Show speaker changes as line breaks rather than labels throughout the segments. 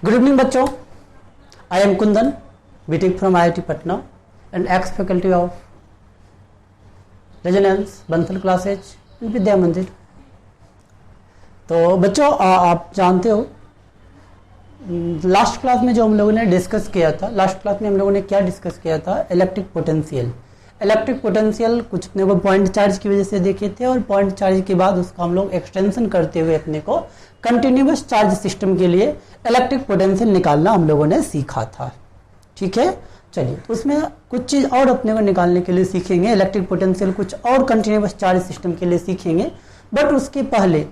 Good evening बच्चों, I am Kundan, BTech from IIT Patna and ex-faculty of Resonance, Bansal classes Vidya Mandir. तो बच्चों आप जानते हो लास्ट क्लास में जो हम लोगों ने डिस्कस किया था, लास्ट क्लास में हम लोगों ने क्या डिस्कस किया था, इलेक्ट्रिक पोटेंशियल। इलेक्ट्रिक पोटेंशियल कुछ अपने को पॉइंट चार्ज की वजह से देखे थे और पॉइंट चार्ज के बाद उसका हम लोग एक्सटेंशन करते हुए अपने को कंटिन्यूअस चार्ज सिस्टम के लिए इलेक्ट्रिक पोटेंशियल निकालना हम लोगों ने सीखा था। ठीक है, चलिए तो उसमें कुछ चीज़ और अपने को निकालने के लिए सीखेंगे, इलेक्ट्रिक पोटेंशियल कुछ और कंटिन्यूअस चार्ज सिस्टम के लिए सीखेंगे। बट उसके पहले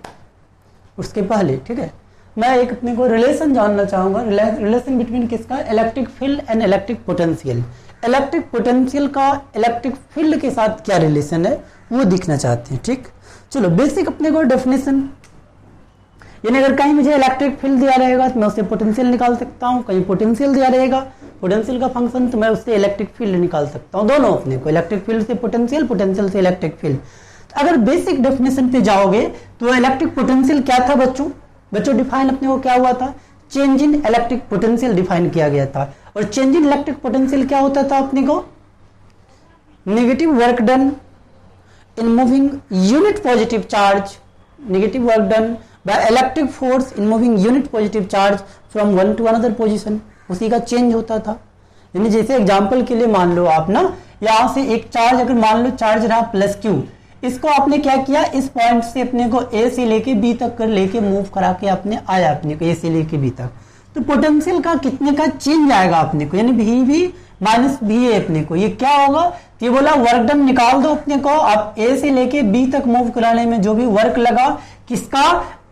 ठीक है, मैं एक अपने को रिलेशन जानना चाहूँगा, रिलेशन बिटवीन किसका, electric field and electric potential. Electric potential का इलेक्ट्रिक फील्ड के साथ क्या रिलेशन है वो दिखना चाहते हैं। ठीक, चलो बेसिक अपने को डेफिनेशन, यानी अगर कहीं मुझे इलेक्ट्रिक फील्ड दिया रहेगा तो मैं उससे पोटेंशियल निकाल सकता हूँ, कहीं पोटेंशियल दिया रहेगा पोटेंशियल का फंक्शन तो मैं उससे इलेक्ट्रिक फील्ड निकाल सकता हूँ। दोनों अपने को इलेक्ट्रिक फील्ड से पोटेंशियल, पोटेंशियल से इलेक्ट्रिक फील्ड। अगर बेसिक डेफिनेशन पे जाओगे तो इलेक्ट्रिक पोटेंशियल क्या था बच्चों डिफाइन अपने को क्या हुआ था, change in electric potential define किया गया था। और चेंज इन इलेक्ट्रिक पोटेंशियल क्या होता था अपने को, negative work done in moving unit positive charge, negative work done by electric force in moving unit positive charge from one two another position, उसी का चेंज होता था। यानी जैसे एग्जांपल के लिए मान लो आप ना, यहां से एक चार्ज अगर मान लो चार्ज रहा प्लस क्यू, इसको आपने क्या किया, इस पॉइंट से अपने को ए से लेके बी तक कर लेके मूव करा के आपने आया अपने को ए से लेके बी तक, तो पोटेंशियल का कितने का चेंज आएगा अपने को, यानी भी माइनस बी ए अपने को, ये क्या होगा, ये बोला वर्क डन निकाल दो अपने को, आप ए से लेके बी तक मूव कराने में जो भी वर्क लगा किसका,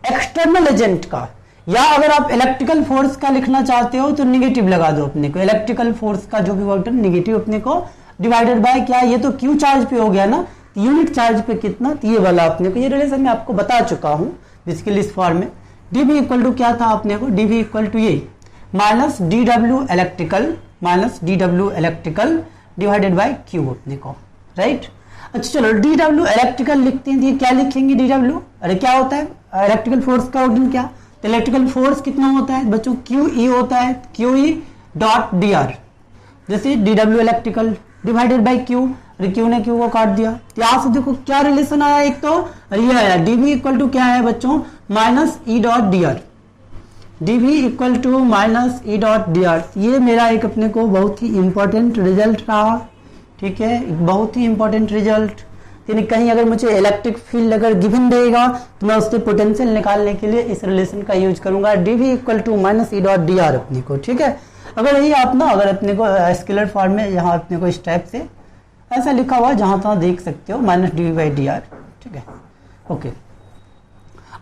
एक्सटर्नल एजेंट का। या अगर आप इलेक्ट्रिकल फोर्स का लिखना चाहते हो तो निगेटिव लगा दो अपने को, इलेक्ट्रिकल फोर्स का जो भी वर्क डन निगेटिव अपने को डिवाइडेड बाय क्या, ये तो क्यू चार्ज पे हो गया ना, यूनिट चार्ज पे कितना, ये वाला अपने को, ये रिलेशन मैं आपको बता चुका हूं बेसिकली इस फॉर्म में। डीवी इक्वल टू क्या था अपने को, डीवी इक्वल टू ये minus D W electrical divided by Q अपने को, राइट। अच्छा चलो डी डब्ल्यू इलेक्ट्रिकल लिखते हैं, ये क्या लिखेंगे डी डब्ल्यू, अरे क्या होता है इलेक्ट्रिकल फोर्स का वर्क क्या, तो इलेक्ट्रिकल फोर्स कितना होता है बच्चों, क्यू ई होता है, Q E dot D R, जैसे D W electrical divided by Q, अरे क्यू ने क्यू को काट दिया। यहां से देखो क्या रिलेशन आया, एक तो ये आया डीवी इक्वल टू क्या है बच्चों, minus E dot D R, dv equal to minus E dot D R. ये मेरा एक अपने को बहुत ही इंपॉर्टेंट रिजल्ट रहा, ठीक है, एक बहुत ही इंपॉर्टेंट रिजल्ट। यानी कहीं अगर मुझे इलेक्ट्रिक फील्ड अगर गिवन रहेगा तो मैं उससे पोटेंशियल निकालने के लिए इस रिलेशन का यूज करूंगा, dv equal to minus E dot D R अपने को, ठीक है। अगर यही आप ना अगर अपने को स्केलर फॉर्म में यहाँ अपने को इस टाइप से ऐसा लिखा हुआ जहां तहां देख सकते हो minus D by D R, ठीक है, ओके।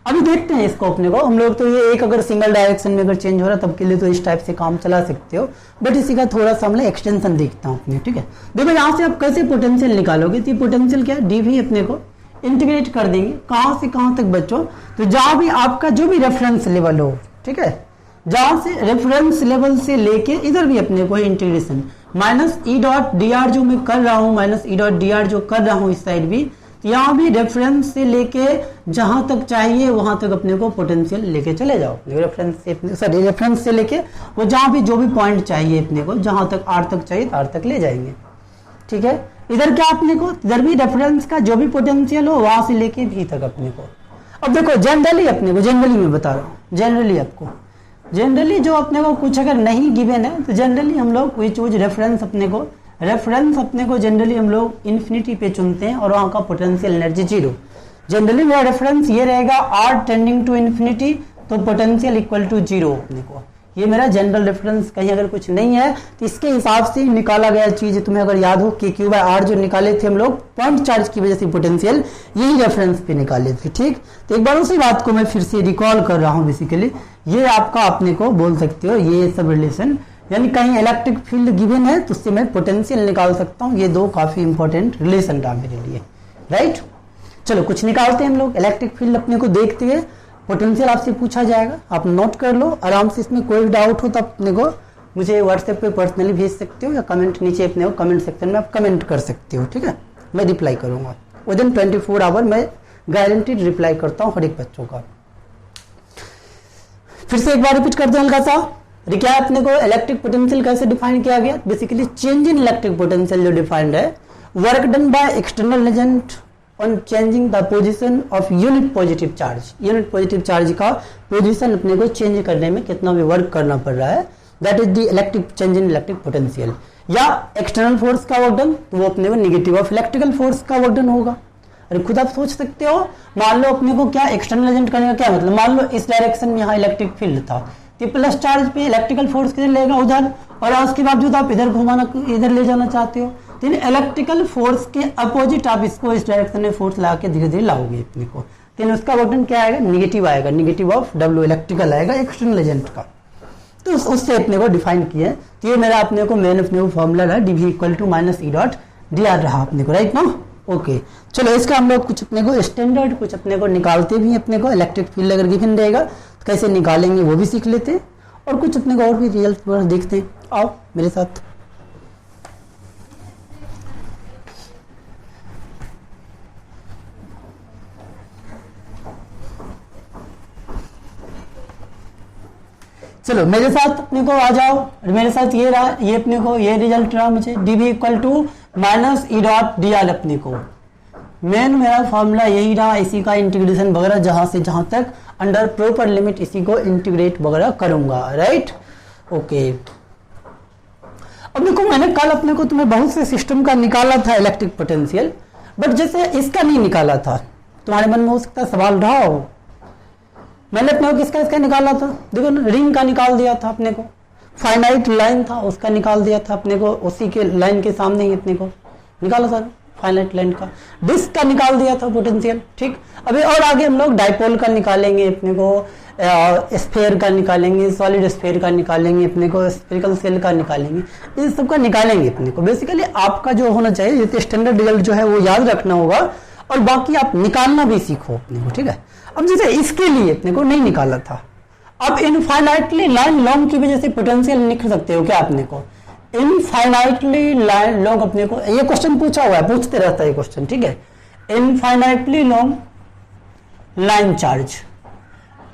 अभी देखते हैं इसको अपने को, हम लोग तो ये एक अगर सिंगल डायरेक्शन में अगर चेंज हो रहा है तब के लिए तो इस टाइप से काम चला सकते हो, बट इसी का थोड़ा सा हमने एक्सटेंशन देखता हूँ अपने, ठीक है। देखो यहाँ से आप कैसे पोटेंशियल निकालोगे, तो ये पोटेंशियल क्या है, डीवी अपने को इंटीग्रेट कर देंगे कहाँ से कहाँ तक बच्चों, तो जहां भी आपका जो भी रेफरेंस लेवल हो, ठीक है, जहां से रेफरेंस लेवल से लेके इधर भी अपने को integration minus E dot D are जो मैं कर रहा हूं, minus E dot D are जो कर रहा हूं इस साइड भी, तो यहाँ भी रेफरेंस से लेके जहां तक चाहिए वहां तक अपने को पोटेंशियल लेके चले जाओ, रेफरेंस से लेके वो जहां भी जो भी पॉइंट चाहिए अपने को, जहां तक आर तक चाहिए आर तक ले जाएंगे, ठीक है। इधर क्या अपने को, इधर भी रेफरेंस का जो भी पोटेंशियल हो वहां से लेके भी तक अपने को। अब देखो जनरली अपने को, जनरली मैं बता रहा हूँ, जनरली आपको, जनरली जो अपने को कुछ अगर नहीं गिवन है तो जनरली हम लोग वी चूज रेफरेंस अपने को जनरली हम लोग इन्फिनिटी पे चुनते हैं और वहां का पोटेंशियल एनर्जी जीरो। जनरली मेरा रेफरेंस ये रहेगा आर टेंडिंग टू इन्फिनिटी, तो पोटेंशियल इक्वल टू जीरो अपने को, ये मेरा जनरल रेफरेंस। कहीं अगर कुछ नहीं है तो इसके हिसाब से निकाला गया चीज, तुम्हें अगर याद हो कि क्यू बाय आर जो निकाले थे हम लोग पॉइंट चार्ज की वजह से पोटेंशियल, यही रेफरेंस पे निकाले थे, ठीक। तो एक बार उसी बात को मैं फिर से रिकॉल कर रहा हूँ बेसिकली, ये आपका अपने को बोल सकते हो ये सब रिलेशन, यानी कहीं इलेक्ट्रिक फील्ड गिवन है तो उससे मैं पोटेंशियल निकाल सकता हूँ, ये दो काफी इंपॉर्टेंट रिलेशन रहा मेरे लिए, राइट। चलो कुछ निकालते हैं हम लोग, इलेक्ट्रिक फील्ड अपने को देखते हुए पोटेंशियल आपसे पूछा जाएगा, आप नोट कर लो आराम से। इसमें कोई डाउट हो तो अपने को मुझे व्हाट्सएप पे पर्सनली भेज सकते हो या कमेंट नीचे अपने को कमेंट सेक्शन में आप कमेंट कर सकते हो, ठीक है, मैं रिप्लाई करूंगा विदिन 24 आवर, मैं गारंटीड रिप्लाई करता हूँ हर एक बच्चों का। फिर से एक बार रिपीट कर दें हल्का सा, अरे क्या अपने को इलेक्ट्रिक पोटेंशियल कैसे डिफाइन किया गया? Basically change in electric potential जो डिफाइंड है, work done by external agent on changing the position of unit positive charge. Unit positive charge का पोजीशन अपने को चेंज करने में कितना भी वर्क करना पड़ रहा है, that is the electric change in electric potential. या एक्सटर्नल फोर्स का वर्क डन, तो वो अपने को नेगेटिव ऑफ इलेक्ट्रिकल फोर्स का वर्क डन होगा। अरे खुद आप सोच सकते हो, मान लो अपने को क्या एक्सटर्नल एजेंट करने का क्या मतलब, मान लो इस डायरेक्शन में यहाँ इलेक्ट्रिक फील्ड था, तो प्लस चार्ज पे इलेक्ट्रिकल फोर्स किधर लेगा? उधर, और उसके बावजूद आप इधर घुमाना, इधर ले जाना चाहते हो, तो इलेक्ट्रिकल फोर्स के अपोजिट आप इसको इस डायरेक्शन में फोर्स लगा के धीरे धीरे लाओगे अपने को, तो उसका वर्क डन क्या आएगा? निगेटिव आएगा, निगेटिव ऑफ डब्ल्यू इलेक्ट्रिकल आएगा एक्सटर्नल एजेंट का। तो उससे अपने को डिफाइन किया है। तो ये मेरा अपने को मेन अपने को फॉर्मूला रहा, dv equal to minus E dot D R रहा अपने को, राइट ना? ओके, चलो इसका हम लोग कुछ अपने को स्टैंडर्ड कुछ अपने को निकालते भी अपने को इलेक्ट्रिक फील्ड अगर गिवन रहेगा तो कैसे निकालेंगे वो भी सीख लेते हैं, और कुछ अपने को और भी रिजल्ट देखते हैं। आओ मेरे साथ। चलो मेरे साथ अपने को आ जाओ, मेरे साथ ये रहा, ये अपने को ये रिजल्ट रहा मुझे, dv equal to minus E dot D R. अपने को मेन मेरा फॉर्मूला यही रहा, इसी का इंटीग्रेशन वगैरह जहां से जहां तक अंडर प्रॉपर लिमिट इसी को इंटीग्रेट वगैरह करूंगा, राइट? ओके, अब देखो मैंने कल अपने को तुम्हें बहुत से सिस्टम का निकाला था इलेक्ट्रिक पोटेंशियल, बट जैसे इसका नहीं निकाला था। तुम्हारे मन में हो सकता है सवाल रहा हो, मैंने अपने को किसका इसका निकाला था? देखो ना, रिंग का निकाल दिया था अपने को, फाइनाइट लाइन था उसका निकाल दिया था अपने को, उसी के लाइन के सामने ही अपने को निकाला था फाइनाइट लाइन का। डिस्क का निकाल दिया था पोटेंशियल, ठीक। अभी और आगे हम लोग डाइपोल का निकालेंगे अपने को, स्फेयर का निकालेंगे, सॉलिड स्फेयर का निकालेंगे अपने को, स्फेरिकल सेल का निकालेंगे, इन सब का निकालेंगे अपने को। बेसिकली आपका जो होना चाहिए ये स्टैंडर्ड रिजल्ट जो है वो याद रखना होगा, और बाकी आप निकालना भी सीखो अपने को, ठीक है। अब जैसे इसके लिए अपने को नहीं निकाला था, अब इनफाइनाइटली लाइन लॉन्ग की वजह से पोटेंशियल निकल सकते हो क्या अपने को? इनफाइनाइटली लाइन लॉन्ग अपने को, ये क्वेश्चन पूछा हुआ है, पूछते रहता है ये क्वेश्चन, ठीक है। इनफाइनाइटली लॉन्ग लाइन चार्ज,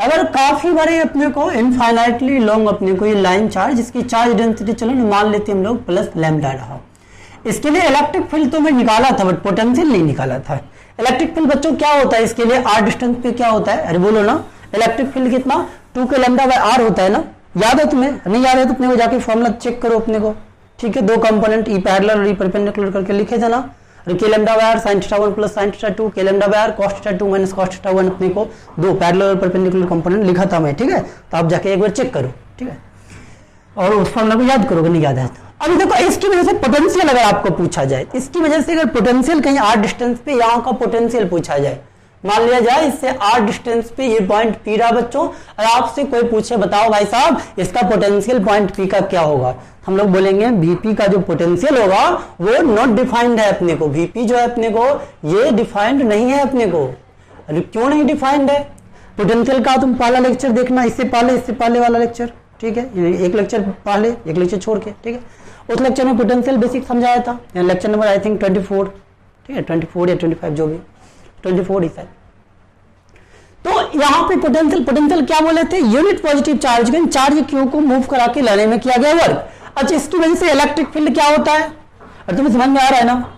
अगर काफी बड़े अपने को इनफाइनाइटली लॉन्ग अपने को ये लाइन चार्ज, इसकी चार्ज डेंसिटी चलो ना मान लेते हैं हम लोग प्लस लैम्डा रहा। इसके लिए इलेक्ट्रिक फील्ड तो मैं निकाला था बट पोटेंशियल नहीं निकाला था। इलेक्ट्रिक फील्ड बच्चों क्या होता है इसके लिए? आर डिस्टेंस पे क्या होता है? अरे बोलो ना, इलेक्ट्रिक फील्ड कितना 2 के लैम्डा बाय आर होता है ना, याद है तुम्हें? नहीं याद है तो अपने को जाके फॉर्मूला चेक करो अपने को, ठीक है। 2 कंपोनेंट ई पैरेलल और ई परपेंडिकुलर करके लिखे जाना, के lambda by R sin theta 1 plus sin theta 2, के lambda by R cos theta 2 minus cos theta 1 अपने को 2 पैरेलल और परपेंडिकुलर कंपोनेंट लिखा था मैं, ठीक है। तो आप जाके एक बार चेक करो, ठीक है, और उस फॉर्मूला को याद करोगे नहीं याद है तो। अभी देखो इसकी वजह से पोटेंशियल अगर आपको पूछा जाए, इसकी वजह से अगर पोटेंशियल कहीं आर डिस्टेंस पे यहाँ का पोटेंशियल पूछा जाए, मान लिया जाए इससे आर डिस्टेंस पे ये पॉइंट पी रहा बच्चों, और आपसे कोई पूछे बताओ भाई साहब इसका पोटेंशियल पॉइंट पी का क्या होगा, हम लोग बोलेंगे वीपी का जो पोटेंशियल होगा वो नॉट डिफाइंड है अपने को। वीपी जो है अपने को ये डिफाइंड नहीं है अपने को। अरे क्यों नहीं डिफाइंड है? पोटेंशियल का तुम पहला लेक्चर देखना, इससे पहले वाला लेक्चर, ठीक है, एक लेक्चर पहले एक लेक्चर छोड़ के, ठीक है। उस लेक्चर में पोटेंशियल बेसिक समझाया था, लेक्चर नंबर आई थिंक 24, ठीक है, 24 या 25 जो भी 24 ही शायद। तो यहाँ पे पोटेंशियल क्या बोले थे? यूनिट पॉजिटिव चार्ज में चार्ज क्यू को मूव करा के लाने में किया गया वर्क। अच्छा, इसकी वजह से इलेक्ट्रिक फील्ड क्या होता है? और तुम्हें समझ में आ रहा है ना?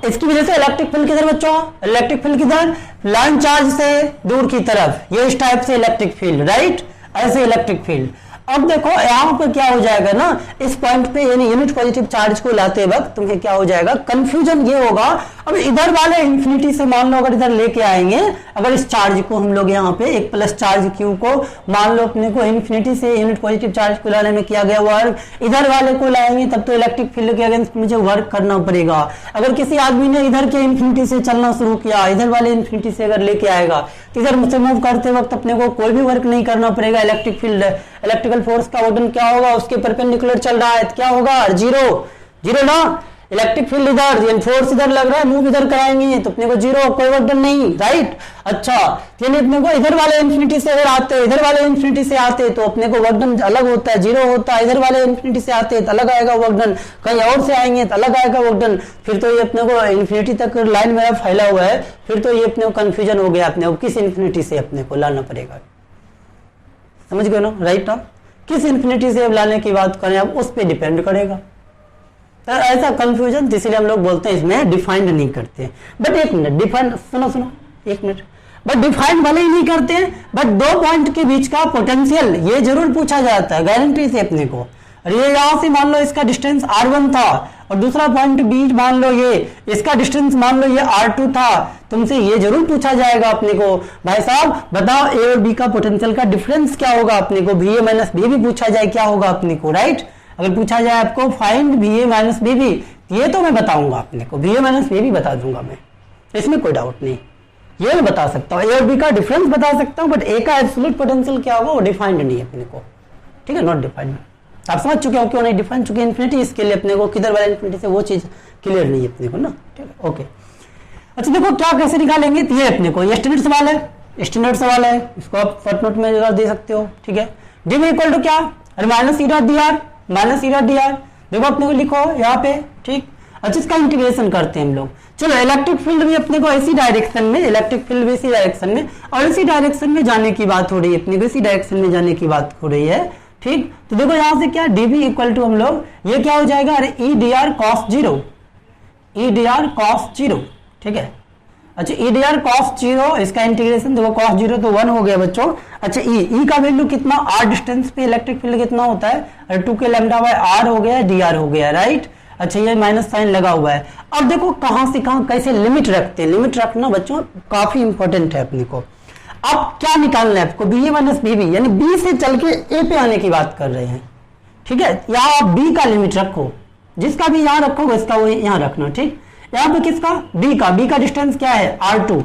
इसकी वजह से इलेक्ट्रिक फील्ड किधर बच्चों? इलेक्ट्रिक फील्ड किधर? लाइन चार्ज से दूर की तरफ, ये इस टाइप से इलेक्ट्रिक फील्ड, राइट, ऐसे इलेक्ट्रिक फील्ड। अब देखो यहाँ पर क्या हो जाएगा ना, इस पॉइंट पे यानी यूनिट पॉजिटिव चार्ज को लाते वक्त तुम्हें क्या हो जाएगा? कंफ्यूजन ये होगा, अब इधर वाले इंफिनिटी से मान लो अगर इधर लेके आएंगे, अगर इस चार्ज को हम लोग यहाँ पे एक प्लस चार्ज क्यू को मान लो अपने को इंफिनिटी से यूनिट पॉजिटिव चार्ज को लाने में किया गया वर्क, इधर वाले को लाएंगे तब तो इलेक्ट्रिक फील्ड के अगेंस्ट मुझे वर्क करना पड़ेगा। अगर किसी आदमी ने इधर के इंफिनिटी से चलना शुरू किया, इधर वाले इंफिनिटी से अगर लेके आएगा, इधर मुझसे मूव करते वक्त अपने को कोई भी वर्क नहीं करना पड़ेगा। इलेक्ट्रिक फील्ड, इलेक्ट्रिकल फोर्स का वर्डन क्या होगा? उसके परपेंडिकुलर चल रहा है, क्या होगा? जीरो ना। इलेक्ट्रिक फील्ड इधर, फोर्स इधर लग रहा है, मूव इधर कराएंगे तो अपने को जीरो, कोई वर्डन नहीं, राइट। अच्छा, यानी अपने को इधर वाले इंफिनिटी से अगर आते, इधर वाले इंफिनिटी से आते तो अपने को वर्डन अलग होता है, जीरो होता है। इधर वाले इंफिनिटी से आते तो अलग आएगा वर्डन, कहीं और से आएंगे तो अलग आएगा वर्डन। फिर तो ये अपने को इंफिनिटी तक लाइन मेरा फैला हुआ है, फिर तो ये अपने को कंफ्यूजन हो गया, अपने को किस इंफिनिटी से अपने को लाना पड़ेगा। समझ गए ना, राइट ना? किस इन्फिनिटी से लाने की बात करें अब उस पर डिपेंड करेगा। तो ऐसा कंफ्यूजन, इसलिए हम लोग बोलते हैं इसमें डिफाइंड नहीं करते। बट एक मिनट, डिफाइंड सुनो एक मिनट, बट डिफाइंड भले ही नहीं करते हैं, बट दो पॉइंट के बीच का पोटेंशियल ये जरूर पूछा जाता है गारंटी से अपने को। और ये यहां से मान लो इसका डिस्टेंस r1 था और दूसरा पॉइंट बी मान लो ये इसका डिस्टेंस मान लो ये r2 था, तुमसे ये जरूर पूछा जाएगा अपने को, भाई साहब बताओ ए और बी का पोटेंशियल का डिफरेंस क्या होगा अपने को, VA माइनस बी भी पूछा जाए क्या होगा अपने को, राइट। अगर पूछा जाए आपको फाइंड VA माइनस बी भी, ये तो मैं बताऊंगा अपने को, VA माइनस बी भी बता दूंगा मैं, इसमें कोई डाउट नहीं, ये मैं बता सकता हूँ। ए और बी का डिफरेंस बता सकता हूँ, बट ए का एब्सोल्यूट पोटेंशियल क्या होगा वो डिफाइंड नहीं है अपने को, ठीक है, नॉट डिफाइंड। आप समझ चुके हो क्यों नहीं डिफाइन, चुके इन्फिनिटी, इसके लिए अपने को किधर वाला इन्फिनिटी से वो चीज क्लियर नहीं है अपने को ना, ठीक है, ओके। अच्छा देखो क्या कैसे निकालेंगे, तो ये अपने को ये स्टैंडर्ड सवाल है, स्टैंडर्ड सवाल है, इसको आप फुटनोट में जगह दे सकते हो, ठीक है। डी में इक्वल टू क्या, अरे minus E dot D are, minus E dot D are, देखो अपने को लिखो यहाँ पे, ठीक। अच्छा इसका इंटीग्रेशन करते हैं हम लोग। चलो इलेक्ट्रिक फील्ड भी अपने को इसी डायरेक्शन में, इलेक्ट्रिक फील्ड भी इसी डायरेक्शन में, और इसी डायरेक्शन में जाने की बात हो रही है अपने को, इसी डायरेक्शन में जाने की बात हो रही है, ठीक। तो देखो यहां से क्या dv इक्वल टू हम लोग ये क्या हो जाएगा, अरे E D R cos zero, ई डी आर कॉस जीरो, ठीक है। अच्छा ई डी आर कॉस जीरो, इसका इंटीग्रेशन देखो कॉस जीरो तो 1 हो गया बच्चों। अच्छा ई का वैल्यू कितना, r डिस्टेंस पे इलेक्ट्रिक फील्ड कितना होता है, अरे 2 के लैम्डा बाय r हो गया, डी आर हो गया, राइट। अच्छा ये माइनस साइन लगा हुआ है। अब देखो कहां से कहां कैसे लिमिट रखते हैं, लिमिट रखना बच्चों काफी इंपॉर्टेंट है अपने को। अब क्या निकालना है आपको, BA माइनस BB, यानी B से चल के A पे आने की बात कर रहे हैं, ठीक है। यहाँ आप B का लिमिट रखो, जिसका भी यहाँ रखोगे इसका वो यहाँ रखना, ठीक। यहाँ पे किसका, B का डिस्टेंस क्या है R2,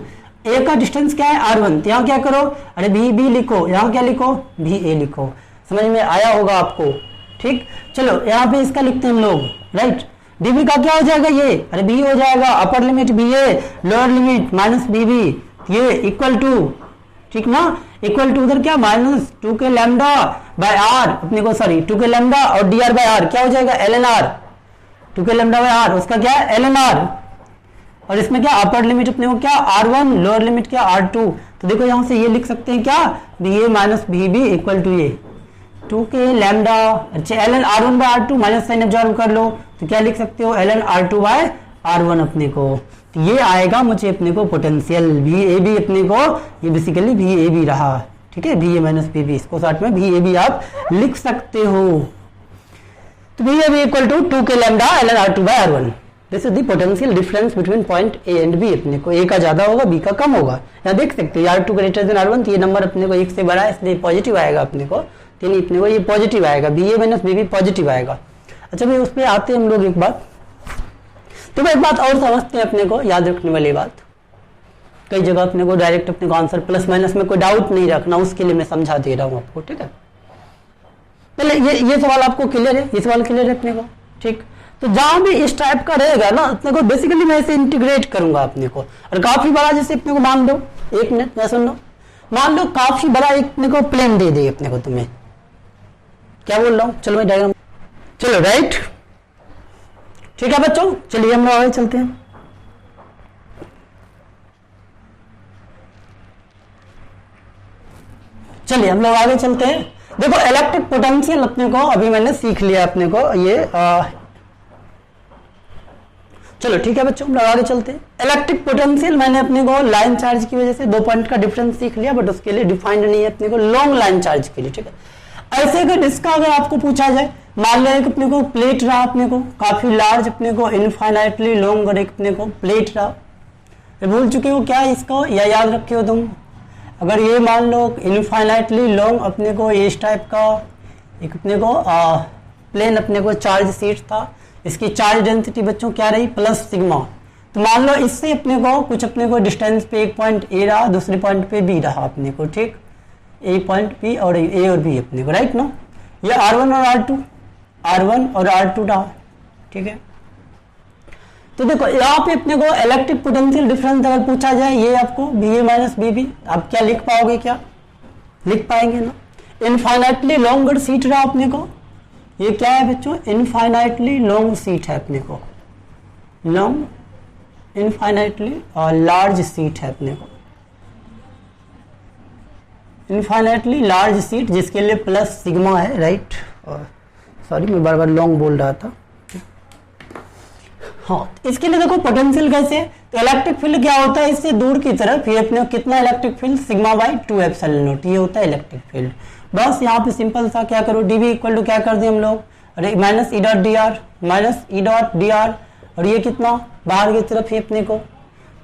A का डिस्टेंस क्या है R1, तो यहाँ क्या करो, अरे BB लिखो, यहाँ क्या लिखो BA लिखो, समझ में आया होगा आपको, ठीक। चलो यहाँ पे इसका लिखते हैं हम लोग, राइट। DB का क्या हो जाएगा ये, अरे B हो जाएगा upper limit BA, lower limit minus BB, ये इक्वल टू, ठीक ना, इक्वल टू उधर क्या माइनस 2 के लैम्डा बाय आर अपने को, सॉरी 2 के लैम्डा और डी आर बाय आर क्या हो जाएगा ln r, 2 के लैम्डा बाय आर उसका क्या है ln r, और इसमें क्या अपर लिमिट अपने को क्या r1, लोअर लिमिट क्या r2। तो देखो यहां से ये लिख सकते हैं क्या, BA minus BB equal to ये 2 के लैम्डा, अच्छा ln r1 by r2 minus sign absorb कर लो, तो क्या लिख सकते हो ln r2 बाय r1 अपने को। तो ये आएगा मुझे अपने को पोटेंशियल VAB अपने को, ये बेसिकली VAB रहा, ठीक है, VA माइनस BB, इसको शॉर्ट में VAB आप लिख सकते हो। तो VAB इक्वल टू 2 के lambda ln r2 by r1, this is the potential difference between point A and B। अपने को A का ज्यादा होगा B का कम होगा, यहाँ देख सकते हो r2 ग्रेटर देन r1, तो ये नंबर अपने को 1 से बड़ा है इसलिए पॉजिटिव आएगा अपने को, तो अपने को ये पॉजिटिव आएगा, BA माइनस BB पॉजिटिव आएगा। अच्छा भाई उस पर आते हैं हम लोग एक बात, तो एक बात और समझते हैं अपने को याद रखने वाली बात, कई जगह अपने को डायरेक्ट अपने को आंसर प्लस माइनस में कोई डाउट नहीं रखना, उसके लिए मैं समझा दे रहा हूं आपको, ठीक है। पहले ये सवाल आपको क्लियर है, ये सवाल क्लियर है अपने को, ठीक। तो जहां भी इस टाइप का रहेगा ना अपने को बेसिकली मैं इसे इंटीग्रेट करूंगा अपने को, और काफी बड़ा जैसे अपने को मान लो, एक मिनट मैं सुन लो, मान लो काफी बड़ा एक अपने को प्लेन दे दे अपने को, तुम्हें क्या बोल रहा हूं, चलो मैं डायग्राम, चलो राइट, ठीक है बच्चों, चलिए हम लोग आगे चलते हैं। चलिए हम लोग आगे चलते हैं। देखो इलेक्ट्रिक पोटेंशियल अपने को अभी मैंने सीख लिया अपने को ये चलो ठीक है बच्चों, हम लोग आगे चलते हैं। इलेक्ट्रिक पोटेंशियल मैंने अपने को लाइन चार्ज की वजह से 2 पॉइंट का डिफरेंस सीख लिया, बट उसके लिए डिफाइंड नहीं है अपने को लॉन्ग लाइन चार्ज के लिए, ठीक है। ऐसे अगर इसका अगर आपको पूछा जाए, मान लिया कि अपने को प्लेट रहा, अपने को काफी लार्ज, अपने को इनफाइनाइटली लॉन्ग और एक अपने को प्लेट रहा, भूल चुके हो क्या इसको या याद रखे हो तुम? अगर ये मान लो इनफाइनाइटली लॉन्ग अपने को इस टाइप का एक अपने को प्लेन अपने को चार्ज शीट था, इसकी चार्ज डेंसिटी बच्चों क्या रही प्लस सिग्मा। तो मान लो इससे अपने को कुछ अपने को डिस्टेंस पे एक पॉइंट ए रहा, दूसरे पॉइंट पे बी रहा अपने को, ठीक, ए पॉइंट बी और ए और बी अपने को, राइट नो। ये R1 और R2, R1 और R2 रहा, ठीक है। तो देखो यहाँ पे अपने को इलेक्ट्रिक पोटेंशियल डिफरेंस अगर पूछा जाए, ये आपको BA माइनस BB, आप क्या लिख पाओगे, क्या लिख पाएंगे ना। इनफाइनाइटली लॉन्गर सीट रहा अपने को, ये क्या है बच्चों, इनफाइनाइटली लॉन्ग सीट है अपने को, लॉन्ग इनफाइनाइटली लार्ज सीट है अपने को, इनफाइनाइटली लार्ज सीट जिसके लिए प्लस सिग्मा है, राइट। सॉरी मैं बार बार लॉन्ग बोल रहा था। हाँ, इसके लिए देखो पोटेंशियल कैसे, तो इलेक्ट्रिक फील्ड क्या होता है, इससे दूर की तरफ ये अपने कितना electric field sigma by 2 epsilon not, ये होता है इलेक्ट्रिक फील्ड। बस यहाँ पे सिंपल सा क्या करो, डीवी इक्वल टू क्या कर दें हम लोग, अरे minus E dot D are, minus E dot D are, और ये कितना बाहर की तरफ ये अपने को,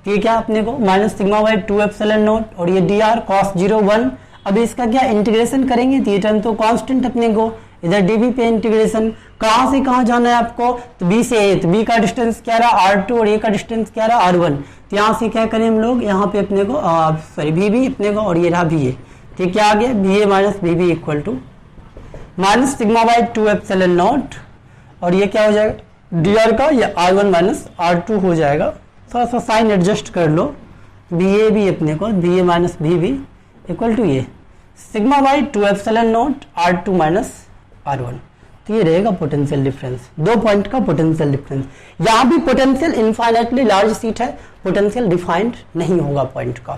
ये क्या अपने को minus sigma by 2 epsilon naught, और ये डी आर कॉस 0 1। अब इसका क्या इंटीग्रेशन करेंगे, तो ये टर्म तो कांस्टेंट अपने को, इधर डीवी पे इंटीग्रेशन, कहां से कहां जाना है आपको, तो बी से ए, तो बी का डिस्टेंस क्या रहा R2 और ए का डिस्टेंस क्या रहा R1, तो यहाँ से क्या करें हम लोग, यहाँ पे अपने को सॉरी बी अपने को, और ये रहा बी ए, ठीक क्या आ गया, B A minus B equal to minus sigma by 2 epsilon naught, और ये क्या हो जाएगा डी आर का, ये R1 माइनस R2 हो जाएगा। थोड़ा सा साइन एडजस्ट कर लो, बी ए भी अपने को B A minus B equal to ये sigma by 2 epsilon not R2 minus R1, तो ये रहेगा पोटेंशियल डिफरेंस, 2 पॉइंट का पोटेंशियल डिफरेंस। यहाँ भी पोटेंशियल इनफाइनाइटली लार्ज सीट है, पोटेंशियल डिफाइंड नहीं होगा पॉइंट का,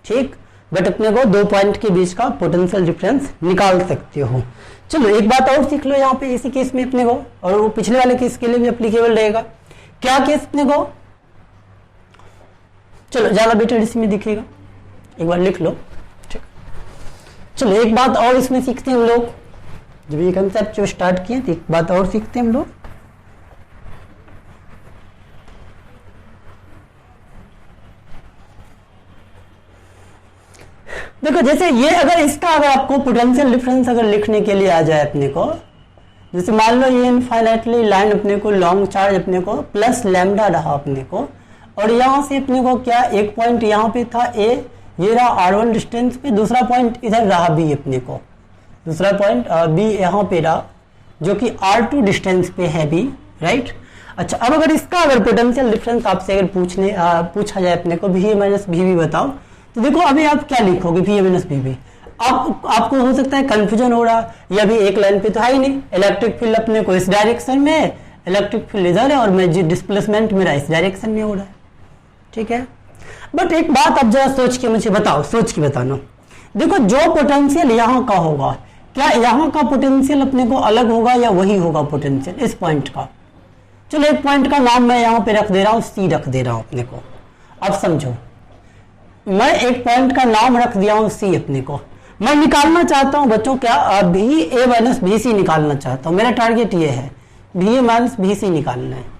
ठीक, बट अपने को 2 पॉइंट के बीच का पोटेंशियल डिफरेंस निकाल सकते हो। चलो एक बात और सीख लो यहाँ पे इसी केस में अपने को, और वो पिछले वाले केस के लिए भी एप्लीकेबल रहेगा। क्या केस अपने को, चलो ज्यादा बेटर इसमें दिखेगा, एक बार लिख लो, ठीक। चलो एक बात और इसमें सीखते हैं हम लोग, जब ये कंसेप्ट जो स्टार्ट किए तो एक बात और सीखते हैं हम लोग। देखो जैसे ये अगर इसका अगर आपको पोटेंशियल डिफरेंस अगर लिखने के लिए आ जाए अपने को, जैसे मान लो ये इनफाइनाइटली लाइन अपने को लॉन्ग चार्ज अपने को प्लस लैम्डा रहा अपने को, और यहाँ से अपने को क्या एक पॉइंट यहाँ पे था ए, ये रहा R1 डिस्टेंस पे, दूसरा पॉइंट इधर रहा बी अपने को, दूसरा पॉइंट बी यहाँ पे रहा जो कि R2 डिस्टेंस पे है बी, राइट। अच्छा अब अगर इसका अगर पोटेंशियल डिफरेंस आपसे अगर पूछा जाए अपने को बी ए माइनस बी बताओ, तो देखो अभी आप क्या लिखोगे बी ए माइनस बी, आपको हो सकता है कंफ्यूजन हो रहा, ये अभी एक लाइन पे तो है ही नहीं, इलेक्ट्रिक फील्ड अपने को इस डायरेक्शन में, इलेक्ट्रिक फील्ड इधर है, और मैं डिस्प्लेसमेंट मेरा इस डायरेक्शन में हो रहा है, ठीक है। बट एक बात आप जरा सोच के मुझे बताओ, सोच के बताना, देखो जो पोटेंशियल यहाँ का होगा, क्या यहाँ का पोटेंशियल अपने को अलग होगा या वही होगा पोटेंशियल इस पॉइंट का। चलो एक पॉइंट का नाम मैं यहाँ पे रख दे रहा हूँ, सी रख दे रहा हूँ अपने को। अब समझो, मैं एक पॉइंट का नाम रख दिया हूँ सी अपने को, मैं निकालना चाहता हूँ बच्चों क्या बी ए माइनस बी सी निकालना चाहता हूँ, मेरा टारगेट ये है बी ए माइनस बी सी निकालना है।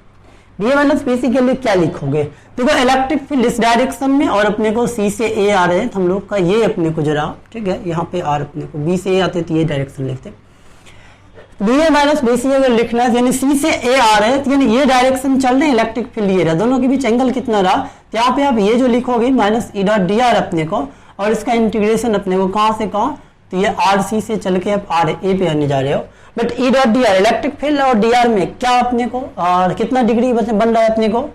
बी ए माइनस बी सी के लिए क्या लिखोगे, देखो इलेक्ट्रिक फील्ड इस डायरेक्शन में, और अपने को सी से ए आ रहे हैं हम लोग का, ये अपने को जरा ठीक है, यहाँ पे आर अपने को बी से ए आते तो ये डायरेक्शन लिखते, बी ए माइनस बी सी अगर लिखना है यानी सी से ए आ रहे हैं, तो यानी ये डायरेक्शन चल रहे हैं, इलेक्ट्रिक फील्ड ये रहा, दोनों के बीच एंगल कितना रहा, तो यहाँ पे आप ये जो लिखोगे minus E dot D R अपने को, और इसका इंटीग्रेशन अपने को कहाँ से कहाँ, तो ये आर सी से चल के आप आर ए पे आने जा रहे हो। But E dot D are electric field और डी आर में क्या अपने को कितना डिग्री बन रहा है अपने को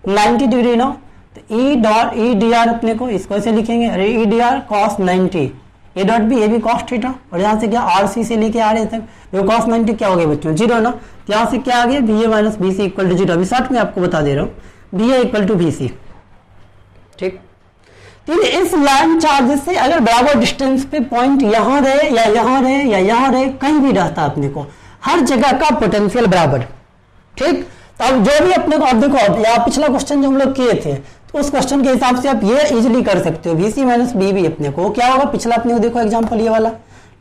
90 डिग्री ना, तो E dot E D R अपने को इसको ऐसे लिखेंगे, अरे E D R cos 90, A dot B, A B cos theta, और यहाँ से क्या आर सी से लेके आ रहे तक, देखो कॉस 90 क्या हो गया बच्चों, जीरो ना, तो यहाँ से क्या आ गया B A minus B C equal to zero. अभी शॉर्ट में आपको बता दे रहा हूँ B A equal to B C, ठीक। तो इस लाइन चार्ज से अगर बराबर डिस्टेंस पे पॉइंट यहाँ रहे या यहाँ रहे या यहाँ रहे, कहीं भी रहता अपने को, हर जगह का पोटेंशियल बराबर, ठीक। तो अब जो भी अपने को, अब देखो यहाँ पिछला क्वेश्चन जो हम लोग किए थे, तो उस क्वेश्चन के हिसाब से आप ये इजीली कर सकते हो, B C minus B B अपने को क्या होगा, पिछला अपने को देखो एग्जाम्पल ये वाला